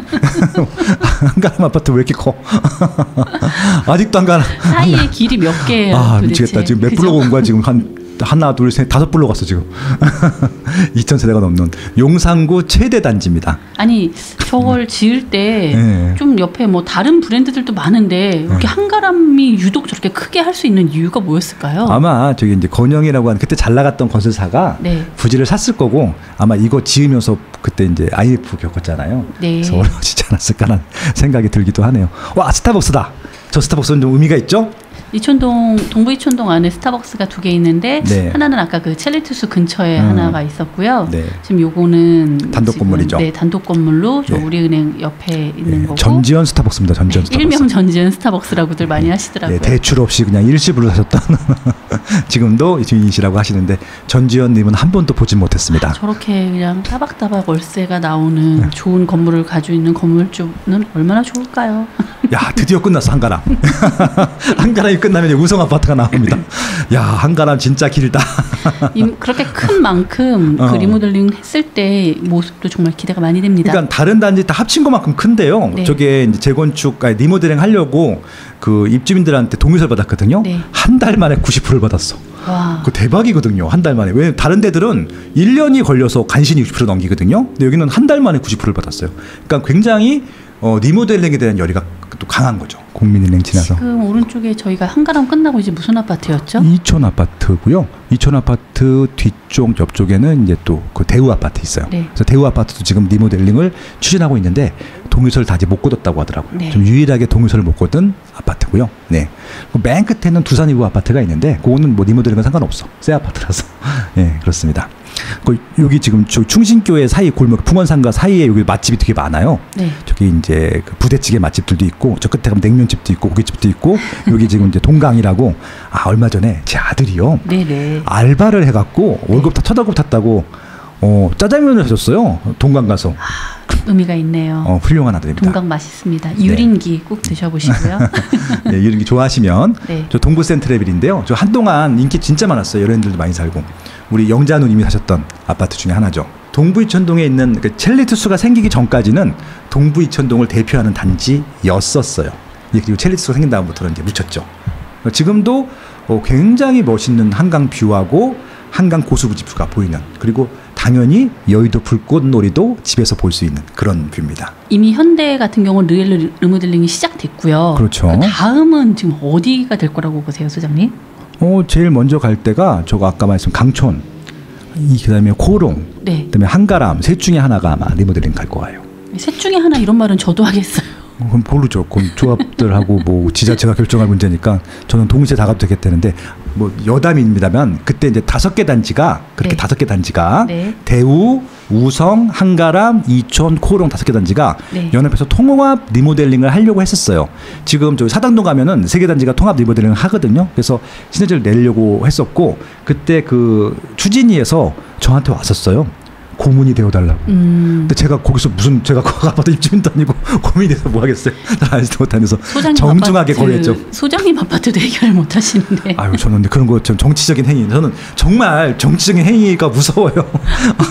[SPEAKER 1] 아파트 왜 이렇게 커? 아직도 한가람
[SPEAKER 2] 사이에 길이 몇 개예요? 도대체.
[SPEAKER 1] 미치겠다. 지금 몇 블록 온 거야 지금 한 하나, 둘, 셋, 5불로 갔어 지금. 2,000세대가 넘는 용산구 최대 단지입니다.
[SPEAKER 2] 아니 저걸 지을 때 좀 옆에 뭐 다른 브랜드들도 많은데 이렇게 한가람이 유독 저렇게 크게 할 수 있는 이유가 뭐였을까요?
[SPEAKER 1] 아마 저기 이제 건영이라고 하는 그때 잘 나갔던 건설사가 부지를 샀을 거고 아마 이거 지으면서 그때 이제 IMF 겪었잖아요. 그래서 어려워지지 않았을까라는 생각이 들기도 하네요. 와, 스타벅스다. 저 스타벅스는 좀 의미가 있죠?
[SPEAKER 2] 이촌동, 동부 이촌동 안에 스타벅스가 2개 있는데 하나는 아까 그 첼리투스 근처에 하나가 있었고요. 지금 요거는
[SPEAKER 1] 단독 건물이죠.
[SPEAKER 2] 네, 단독 건물로 저 우리은행 옆에 있는 거고.
[SPEAKER 1] 전지현 스타벅스입니다. 전지현 스타벅스.
[SPEAKER 2] 일명 전지현 스타벅스라고들 많이 하시더라고요.
[SPEAKER 1] 대출 없이 그냥 일시불로 사셨던 지금도 이시라고 하시는데 전지현님은 한 번도 보진 못했습니다.
[SPEAKER 2] 저렇게 그냥 따박따박 월세가 나오는 좋은 건물을 가지고 있는 건물주는 얼마나 좋을까요?
[SPEAKER 1] 야, 드디어 끝났어 한가람. 한가람이 끝나면 우성 아파트가 나옵니다. 야, 한가람 진짜 길다.
[SPEAKER 2] 그렇게 큰 만큼 그 리모델링 했을 때 모습도 정말 기대가 많이 됩니다.
[SPEAKER 1] 그러니까 다른 단지 다 합친 것만큼 큰데요. 저게 이제 재건축, 아니, 리모델링 하려고 그 입주민들한테 동의서를 받았거든요. 한 달 만에 90%를 받았어.
[SPEAKER 2] 와.
[SPEAKER 1] 그 대박이거든요. 한 달 만에. 왜 다른 데들은 1년이 걸려서 간신히 60% 넘기거든요. 근데 여기는 한 달 만에 90%를 받았어요. 그러니까 굉장히 리모델링에 대한 열의가 또 강한 거죠. 국민은행 지나서.
[SPEAKER 2] 지금 오른쪽에 저희가 한가람 끝나고 이제 무슨 아파트였죠?
[SPEAKER 1] 이촌 아파트고요. 이촌 아파트 뒤쪽 옆쪽에는 이제 또 그 대우 아파트 있어요. 그래서 대우 아파트도 지금 리모델링을 추진하고 있는데 동의서를 다 아직 못 거뒀다고 하더라고요. 좀 유일하게 동의서를 못 거둔 아파트고요. 네. 맨 끝에는 두산 이브 아파트가 있는데 그거는 뭐 리모델링은 상관없어. 새 아파트라서. 네, 그렇습니다. 여기 지금 충신교회 사이 골목 풍원상가 사이에 여기 맛집이 되게 많아요. 저기 이제 그 부대찌개 맛집들도 있고 저 끝에 가면 냉면집도 있고 고깃집도 있고 여기 지금 이제 동강이라고 얼마 전에 제 아들이요. 알바를 해갖고 월급 다 첫월급 탔다고 짜장면을 해줬어요. 동강 가서.
[SPEAKER 2] 의미가 있네요.
[SPEAKER 1] 훌륭한 아들입니다.
[SPEAKER 2] 동강 맛있습니다. 유린기 꼭 드셔보시고요.
[SPEAKER 1] 네, 유린기 좋아하시면 저 동부 센트레빌인데요. 저 한동안 인기 진짜 많았어요. 연예인들도 많이 살고. 우리 영자 누님이 사셨던 아파트 중에 하나죠. 동부 이촌동에 있는 그 첼리투스가 생기기 전까지는 동부 이촌동을 대표하는 단지였었어요. 그리고 첼리투스가 생긴 다음부터는 이제 묻혔죠. 지금도 굉장히 멋있는 한강 뷰하고 한강 고수부지뷰가 보이는, 그리고 당연히 여의도 불꽃놀이도 집에서 볼 수 있는 그런 뷰입니다.
[SPEAKER 2] 이미 현대 같은 경우는 리모델링이 시작됐고요.
[SPEAKER 1] 그렇죠.
[SPEAKER 2] 다음은 지금 어디가 될 거라고 보세요, 소장님?
[SPEAKER 1] 제일 먼저 갈 때가 저거 아까 말씀 강촌, 그다음에 코롱, 그다음에 한가람, 셋 중에 하나가 아마 리모델링 갈 거예요.
[SPEAKER 2] 셋 중에 하나 이런 말은 저도 하겠어요.
[SPEAKER 1] 그럼 모르죠. 그건 조합들하고 뭐 지자체가 결정할 문제니까 저는 동시에 다 가도 되겠다는데 뭐 여담입니다만 그때 이제 5개 단지가 그렇게 5개 단지가 대우, 우성, 한가람, 이촌, 코롱 5개 단지가 연합해서 통합 리모델링을 하려고 했었어요. 지금 저 사당동 가면은 3개 단지가 통합 리모델링을 하거든요. 그래서 시너지를 내려고 했었고 그때 그 추진위에서 저한테 왔었어요. 고문이 되어달라고. 근데 제가 거기서 제가 그 아파트 입주민도 아니고 고민이 돼서 뭐 하겠어요. 알지도 못하면서 정중하게 거래했죠.
[SPEAKER 2] 소장님 아파트도 해결 못 하시는데.
[SPEAKER 1] 아유, 저는 그런 거 좀 정치적인 행위. 저는 정말 정치적인 행위가 무서워요.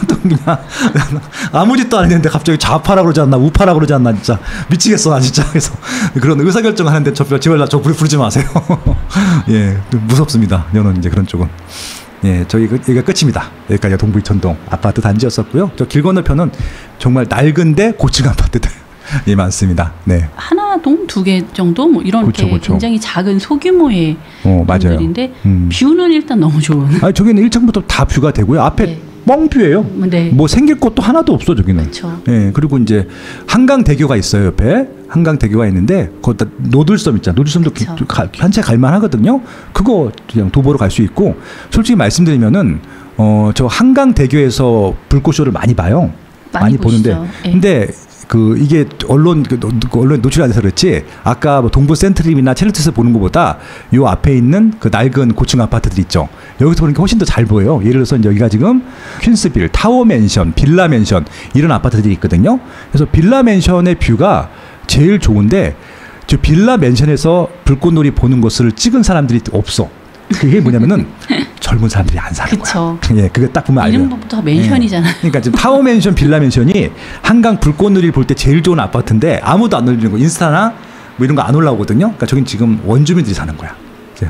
[SPEAKER 1] 또 그냥 아무 짓도 안 했는데 갑자기 좌파라고 그러지 않나 우파라고 그러지 않나 진짜 미치겠어 나 진짜. 그래서 그런 의사결정 하는데 저 부르지 마세요. 예, 무섭습니다. 저는 이제 그런 쪽은. 예, 여기가 끝입니다. 여기까지가 동부 이촌동 아파트 단지였었고요. 저 길 건너편은 정말 낡은데 고층 아파트들 예, 많습니다. 네. 하나,
[SPEAKER 2] 동 2개 정도 뭐 이런 게 굉장히 작은 소규모의 건물인데 뷰는 일단 너무 좋은.
[SPEAKER 1] 저기는 1층부터 다 뷰가 되고요. 앞에 뻥뷰예요. 뭐 생길 것도 하나도 없어 저기는. 예, 그리고 이제 한강대교가 있어요 옆에. 한강대교가 있는데 거기다 노들섬 있잖아. 노들섬도 한채 갈만하거든요. 그거 그냥 도보로 갈 수 있고. 솔직히 말씀드리면은 저 한강대교에서 불꽃쇼를 많이 봐요. 많이 보는데. 근데 이게 언론에 노출이 안 돼서 그렇지 아까 뭐 동부 센트림이나 첼리투스 보는 것보다 요 앞에 있는 그 낡은 고층 아파트들 있죠. 여기서 보는 게 훨씬 더 잘 보여요. 예를 들어서 여기가 지금 퀸스빌, 타워맨션, 빌라맨션 이런 아파트들이 있거든요. 그래서 빌라맨션의 뷰가 제일 좋은데 저 빌라맨션에서 불꽃놀이 보는 것을 찍은 사람들이 없어. 그게 뭐냐면은 젊은 사람들이 안 사는 거야. 예, 그게 딱 보면 알죠.
[SPEAKER 2] 이름부터 맨션이잖아.
[SPEAKER 1] 그러니까 지금 타워맨션, 빌라맨션이 한강 불꽃놀이를 볼 때 제일 좋은 아파트인데 아무도 안 올리는 거. 인스타나 뭐 이런 거 안 올라오거든요. 그러니까 저긴 지금 원주민들이 사는 거야.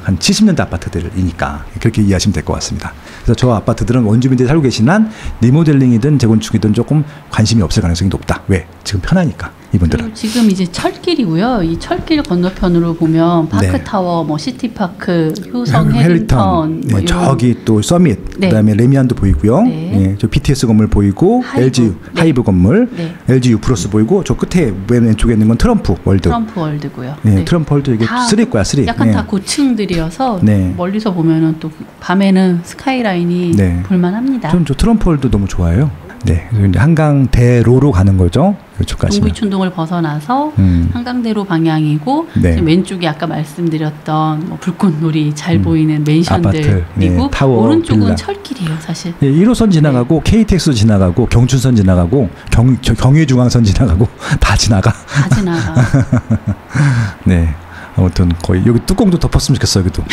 [SPEAKER 1] 한 70년대 아파트들이니까 그렇게 이해하시면 될 것 같습니다. 그래서 저 아파트들은 원주민들이 살고 계신 한 리모델링이든 재건축이든 조금 관심이 없을 가능성이 높다. 왜? 지금 편하니까. 이분들은
[SPEAKER 2] 지금 이제 철길이고요. 이 철길 건너편으로 보면 파크타워, 뭐 시티파크, 효성, 해링턴,
[SPEAKER 1] 네, 뭐 저기 또 서밋, 그다음에 레미안도 보이고요. 네, 저 BTS 건물 보이고, LG 하이브 건물, LG U+ 보이고, 저 끝에 왼쪽에 있는 건 트럼프 월드.
[SPEAKER 2] 트럼프 월드고요.
[SPEAKER 1] 네, 트럼프 월드 이게 3일 거야, 3.
[SPEAKER 2] 약간 다 고층들이어서 멀리서 보면은 또 밤에는 스카이라인이 볼만합니다.
[SPEAKER 1] 저는 저 트럼프 월드 너무 좋아해요. 네, 그래서 이제 한강대로로 가는 거죠. 이쪽까지.
[SPEAKER 2] 동부이촌동을 벗어나서 한강대로 방향이고 지금 왼쪽이 아까 말씀드렸던 뭐 불꽃놀이 잘 보이는 맨션들 그리고 타워, 오른쪽은 빌라. 철길이에요, 사실.
[SPEAKER 1] 네, 1호선 지나가고 KTX 지나가고 경춘선 지나가고 경의중앙선 지나가고 다 지나가.
[SPEAKER 2] 다 지나가.
[SPEAKER 1] 네. 아무튼 거의 여기 뚜껑도 덮었으면 좋겠어요, 여기도.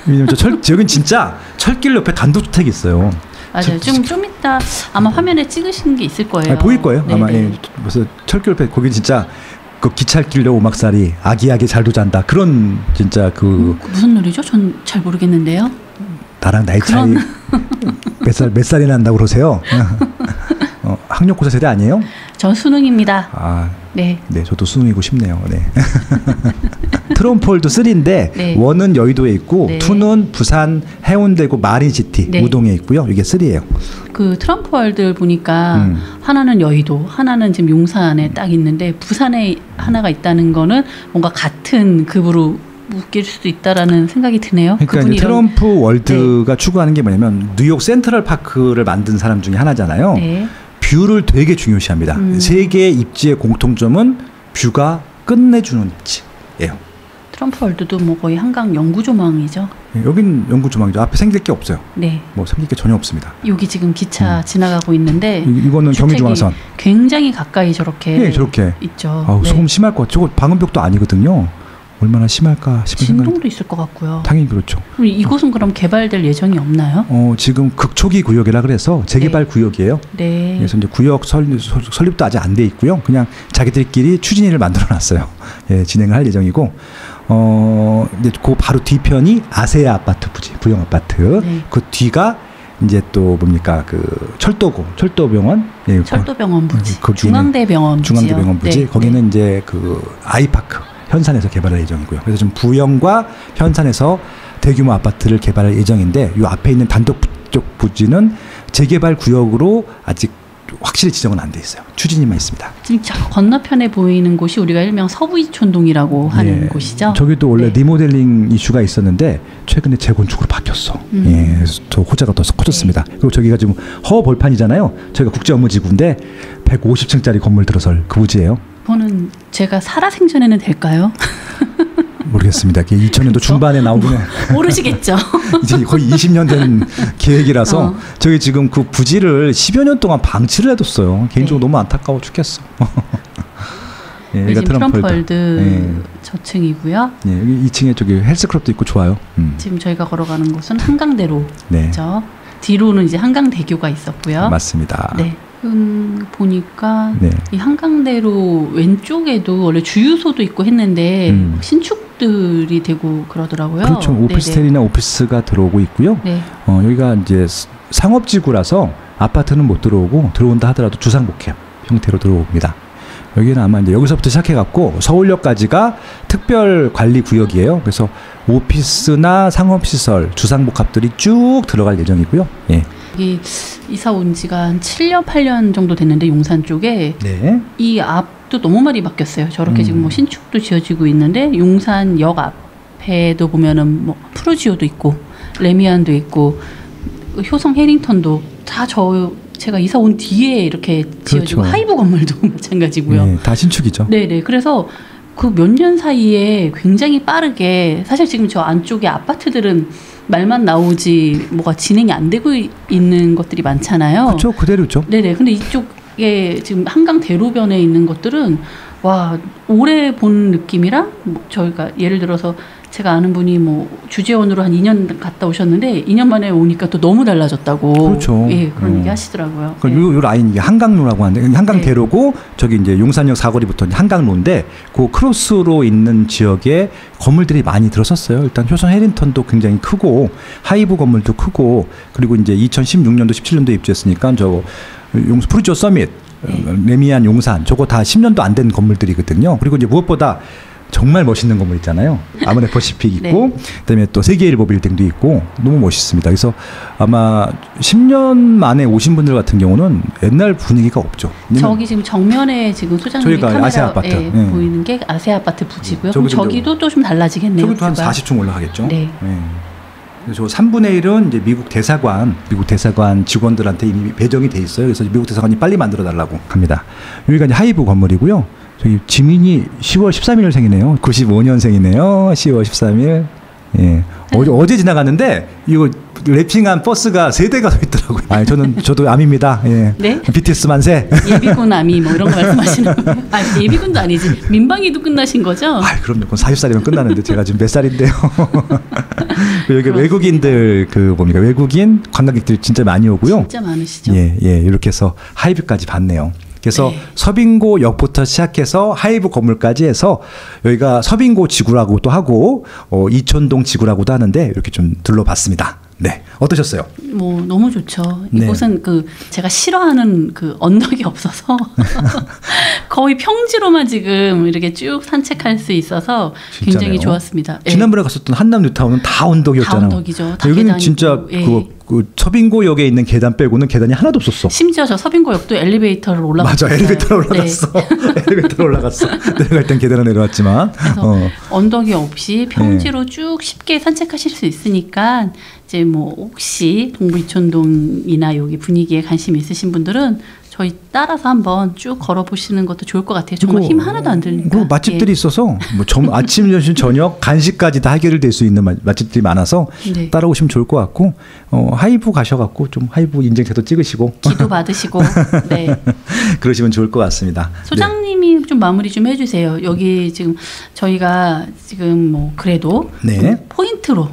[SPEAKER 1] 왜냐면 여긴 진짜 철길 옆에 단독주택이 있어요.
[SPEAKER 2] 맞아요. 좀 이따 아마 화면에 찍으신 게 있을 거예요.
[SPEAKER 1] 보일 거예요. 네네. 아마 그래서 철길 옆에 거기 진짜 그 기찻길로 오막살이 아기야기 잘도 잔다 그런 진짜
[SPEAKER 2] 무슨 노래죠? 전 잘 모르겠는데요.
[SPEAKER 1] 나랑 나이 차이 몇 살이 난다고 그러세요? 학력고사 세대 아니에요?
[SPEAKER 2] 전 수능입니다.
[SPEAKER 1] 네, 저도 수능이고 싶네요. 네. 트럼폴드 3인데 1은 여의도에 있고 2는 부산 해운대구 마린시티 우동에 있고요. 이게 3예요.
[SPEAKER 2] 그 트럼프월드 보니까 하나는 여의도, 하나는 지금 용산에 딱 있는데 부산에 하나가 있다는 거는 뭔가 같은 급으로 묶일 수도 있다라는 생각이 드네요.
[SPEAKER 1] 그러니까 이제 트럼프 월드가 추구하는 게 뭐냐면 뉴욕 센트럴 파크를 만든 사람 중에 하나잖아요. 뷰를 되게 중요시합니다. 세계의 입지의 공통점은 뷰가 끝내주는 입지예요.
[SPEAKER 2] 트럼프 월드도 뭐 거의 한강 영구조망이죠.
[SPEAKER 1] 여긴 영구조망이죠. 앞에 생길 게 없어요.
[SPEAKER 2] 네.
[SPEAKER 1] 뭐 생길 게 전혀 없습니다.
[SPEAKER 2] 여기 지금 기차 지나가고 있는데
[SPEAKER 1] 이거는 경의중앙선.
[SPEAKER 2] 굉장히 가까이 저렇게
[SPEAKER 1] 저렇게
[SPEAKER 2] 있죠.
[SPEAKER 1] 소음 심할 것 같아요. 저거 방음벽도 아니거든요. 얼마나 심할까 싶은 생각이.
[SPEAKER 2] 진동도 있을 것 같고요.
[SPEAKER 1] 당연히 그렇죠.
[SPEAKER 2] 이곳은 그럼 개발될 예정이 없나요?
[SPEAKER 1] 지금 극초기 구역이라 그래서 재개발 구역이에요. 그래서 이제 구역 설립도 아직 안 돼 있고요. 그냥 자기들끼리 추진위를 만들어놨어요. 진행을 할 예정이고, 이제 그 바로 뒤편이 아세아 아파트 부지, 부영 아파트. 그 뒤가 이제 또 뭡니까 철도병원,
[SPEAKER 2] 철도병원 부지, 중앙대병원
[SPEAKER 1] 부지. 거기는 이제 그 아이파크. 현산에서 개발할 예정이고요. 그래서 좀 부영과 현산에서 대규모 아파트를 개발할 예정인데 이 앞에 있는 단독 부지는 재개발 구역으로 아직 확실히 지정은 안 돼 있어요. 추진위만 있습니다.
[SPEAKER 2] 지금 건너편에 보이는 곳이 우리가 일명 서부이촌동이라고 하는 곳이죠.
[SPEAKER 1] 저기도 원래 리모델링 이슈가 있었는데 최근에 재건축으로 바뀌었어. 그래서 더 호재가 더 커졌습니다. 그리고 저기가 지금 허벌판이잖아요. 저희가 국제업무지구인데 150층짜리 건물 들어설 그 부지예요.
[SPEAKER 2] 그거는 제가 살아생전에는 될까요?
[SPEAKER 1] 모르겠습니다. 2000년도 중반에 나오기는
[SPEAKER 2] 모르시겠죠.
[SPEAKER 1] 이제 거의 20년 된 계획이라서 저희 지금 그 부지를 10여 년 동안 방치를 해뒀어요. 개인적으로 너무 안타까워 죽겠어.
[SPEAKER 2] 지금 트럼프월드 저층이고요.
[SPEAKER 1] 여기 2층에 저기 헬스클럽도 있고 좋아요.
[SPEAKER 2] 지금 저희가 걸어가는 곳은 한강대로죠. 뒤로는 이제 한강대교가 있었고요.
[SPEAKER 1] 맞습니다.
[SPEAKER 2] 보니까 이 한강대로 왼쪽에도 원래 주유소도 있고 했는데 신축들이 되고 그러더라고요.
[SPEAKER 1] 그렇죠. 오피스텔이나 오피스가 들어오고 있고요. 여기가 이제 상업지구라서 아파트는 못 들어오고 들어온다 하더라도 주상복합 형태로 들어옵니다. 여기는 아마 이제 여기서부터 시작해갖고 서울역까지가 특별관리구역이에요. 그래서 오피스나 상업시설, 주상복합들이 쭉 들어갈 예정이고요.
[SPEAKER 2] 여기 이사 온 지가 한 7년, 8년 정도 됐는데 용산 쪽에 이 앞도 너무 많이 바뀌었어요. 저렇게 지금 뭐 신축도 지어지고 있는데 용산역 앞에도 보면은 뭐 프루지오도 있고 레미안도 있고 효성 해링턴도 다 제가 이사 온 뒤에 이렇게 지어지고 하이브 건물도 마찬가지고요.
[SPEAKER 1] 다 신축이죠.
[SPEAKER 2] 네네. 그래서 그 몇 년 사이에 굉장히 빠르게 사실 지금 저 안쪽에 아파트들은 말만 나오지 뭐가 진행이 안 되고 있는 것들이 많잖아요.
[SPEAKER 1] 그렇죠. 그대로죠.
[SPEAKER 2] 네네. 근데 이쪽에 지금 한강 대로변에 있는 것들은 와 오래 본 느낌이랑 저희가 예를 들어서 제가 아는 분이 뭐 주재원으로 한 2년 갔다 오셨는데 2년 만에 오니까 또 너무 달라졌다고.
[SPEAKER 1] 그렇죠.
[SPEAKER 2] 예, 그런 얘기 하시더라고요.
[SPEAKER 1] 그러니까 요 라인 이게 한강로라고 하는데 한강대로고 저기 이제 용산역 사거리부터 한강로인데 그 크로스로 있는 지역에 건물들이 많이 들어섰어요. 일단 효성 해링턴도 굉장히 크고 하이브 건물도 크고 그리고 이제 2016년도 17년도에 입주했으니까 저 푸르지오 서밋, 레미안 용산 저거 다 10년도 안 된 건물들이거든요. 그리고 이제 무엇보다 정말 멋있는 건물 있잖아요. 아모네 퍼시픽 있고 그다음에 또 세계일보 빌딩도 있고 너무 멋있습니다. 그래서 아마 10년 만에 오신 분들 같은 경우는 옛날 분위기가 없죠.
[SPEAKER 2] 저기 지금 정면에 지금 소장님이 카메라에 보이는 게 아세 아파트 부지고요. 그럼 저기도 또 좀 달라지겠네요.
[SPEAKER 1] 저기도 한 40층 올라가겠죠. 네. 그래서 3분의 1은 이제 미국 대사관 직원들한테 이미 배정이 돼 있어요. 그래서 미국 대사관이 빨리 만들어 달라고 합니다. 여기가 이제 하이브 건물이고요. 저기 지민이 10월 13일생이네요. 95년생이네요. 10월 13일. 예. 어제 지나갔는데 이거 랩핑한 버스가 3대가 서 있더라고요. 저도 암입니다. 예. 네? BTS 만세.
[SPEAKER 2] 예비군 암이 뭐 이런 거 말씀하시는 거예요? 예비군도 아니지. 민방위도 끝나신 거죠?
[SPEAKER 1] 그럼요. 그건 40살이면 끝나는데 제가 지금 몇 살인데요. 여기 외국인들 외국인 관광객들이 진짜 많이 오고요.
[SPEAKER 2] 진짜 많으시죠.
[SPEAKER 1] 예. 이렇게 해서 하이브까지 봤네요. 그래서 서빙고역부터 시작해서 하이브 건물까지 해서 여기가 서빙고 지구라고도 하고 이촌동 지구라고도 하는데 이렇게 좀 둘러봤습니다. 네, 어떠셨어요?
[SPEAKER 2] 뭐 너무 좋죠. 이곳은 제가 싫어하는 언덕이 없어서 거의 평지로만 지금 이렇게 쭉 산책할 수 있어서
[SPEAKER 1] 진짜네요.
[SPEAKER 2] 굉장히 좋았습니다.
[SPEAKER 1] 지난번에 갔었던 한남 뉴타운은 다 언덕이었잖아요.
[SPEAKER 2] 다 언덕이죠. 다
[SPEAKER 1] 여기는 진짜 서빙고역에 있는 계단 빼고는 계단이 하나도 없었어.
[SPEAKER 2] 심지어 저 서빙고역도 엘리베이터를 올라갔어요.
[SPEAKER 1] 맞아, 엘리베이터로 올라갔어. 엘리베이터로 올라갔어. 내려갈 땐 계단을 내려왔지만.
[SPEAKER 2] 그래서 언덕이 없이 평지로 쭉 쉽게 산책하실 수 있으니까 이제 뭐 혹시 동부 이촌동이나 여기 분위기에 관심 있으신 분들은 저희 따라서 한번 쭉 걸어보시는 것도 좋을 것 같아요. 정말 힘 하나도 안 들니까.
[SPEAKER 1] 그리고 맛집들이 있어서 뭐 아침, 점심, 저녁, 간식까지 다 해결될 수 있는 맛집들이 많아서 따라오시면 좋을 것 같고 하이브 가셔갖고 좀 하이브 인증샷도 찍으시고
[SPEAKER 2] 기도 받으시고
[SPEAKER 1] 그러시면 좋을 것 같습니다.
[SPEAKER 2] 소장님이 좀 마무리 좀 해주세요. 여기 지금 저희가 지금 뭐 그래도 포인트로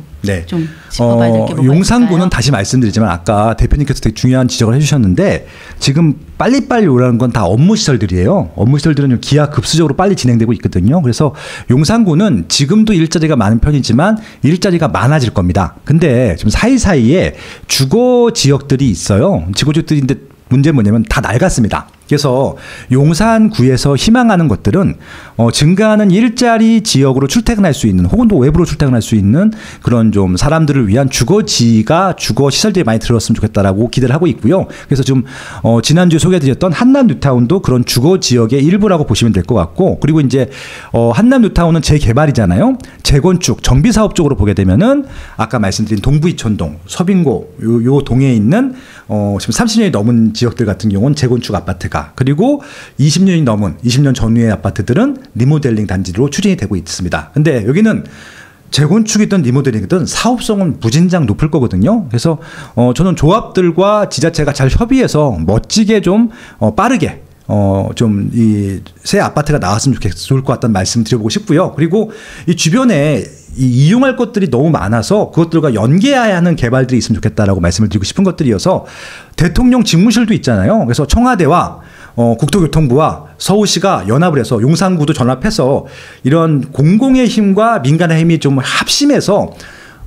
[SPEAKER 2] 좀 짚어봐야 될 게 뭐가
[SPEAKER 1] 용산구는
[SPEAKER 2] 있을까요?
[SPEAKER 1] 다시 말씀드리지만 아까 대표님께서 되게 중요한 지적을 해주셨는데 지금 빨리빨리 오라는 건 다 업무 시설들이에요. 업무 시설들은 좀 기하급수적으로 빨리 진행되고 있거든요. 그래서 용산구는 지금도 일자리가 많은 편이지만 일자리가 많아질 겁니다. 근데 지금 사이사이에 주거 지역들이 있어요. 주거 지역들인데 문제는 뭐냐면 다 낡았습니다. 그래서 용산구에서 희망하는 것들은 증가하는 일자리 지역으로 출퇴근할 수 있는 혹은 또 외부로 출퇴근할 수 있는 그런 좀 사람들을 위한 주거지가 주거 시설들이 많이 들어왔으면 좋겠다라고 기대를 하고 있고요. 그래서 좀 지난주에 소개해드렸던 한남 뉴타운도 그런 주거 지역의 일부라고 보시면 될 것 같고 그리고 이제 한남 뉴타운은 재개발이잖아요. 재건축 정비 사업 쪽으로 보게 되면은 아까 말씀드린 동부 이촌동 서빙고 요 동에 있는 지금 30년이 넘은 지역들 같은 경우는 재건축 아파트가 그리고 20년이 넘은 20년 전후의 아파트들은 리모델링 단지로 추진이 되고 있습니다. 근데 여기는 재건축이든 리모델링이든 사업성은 무진장 높을 거거든요. 그래서 저는 조합들과 지자체가 잘 협의해서 멋지게 좀 빠르게 좀 이 새 아파트가 나왔으면 좋을 것 같다는 말씀 드려보고 싶고요. 그리고 이 주변에 이용할 것들이 너무 많아서 그것들과 연계해야 하는 개발들이 있으면 좋겠다라고 말씀을 드리고 싶은 것들이어서 대통령 집무실도 있잖아요. 그래서 청와대와 국토교통부와 서울시가 연합을 해서 용산구도 전합해서 이런 공공의 힘과 민간의 힘이 좀 합심해서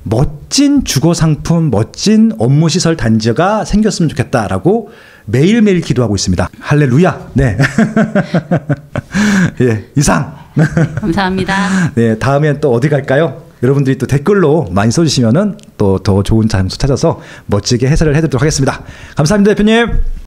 [SPEAKER 1] 멋진 주거상품, 멋진 업무시설 단지가 생겼으면 좋겠다라고 매일매일 기도하고 있습니다. 할렐루야. 네. 예, 이상.
[SPEAKER 2] 감사합니다.
[SPEAKER 1] 네, 다음엔 또 어디 갈까요? 여러분들이 또 댓글로 많이 써주시면은 또 더 좋은 장소 찾아서 멋지게 해설을 해드리도록 하겠습니다. 감사합니다, 대표님.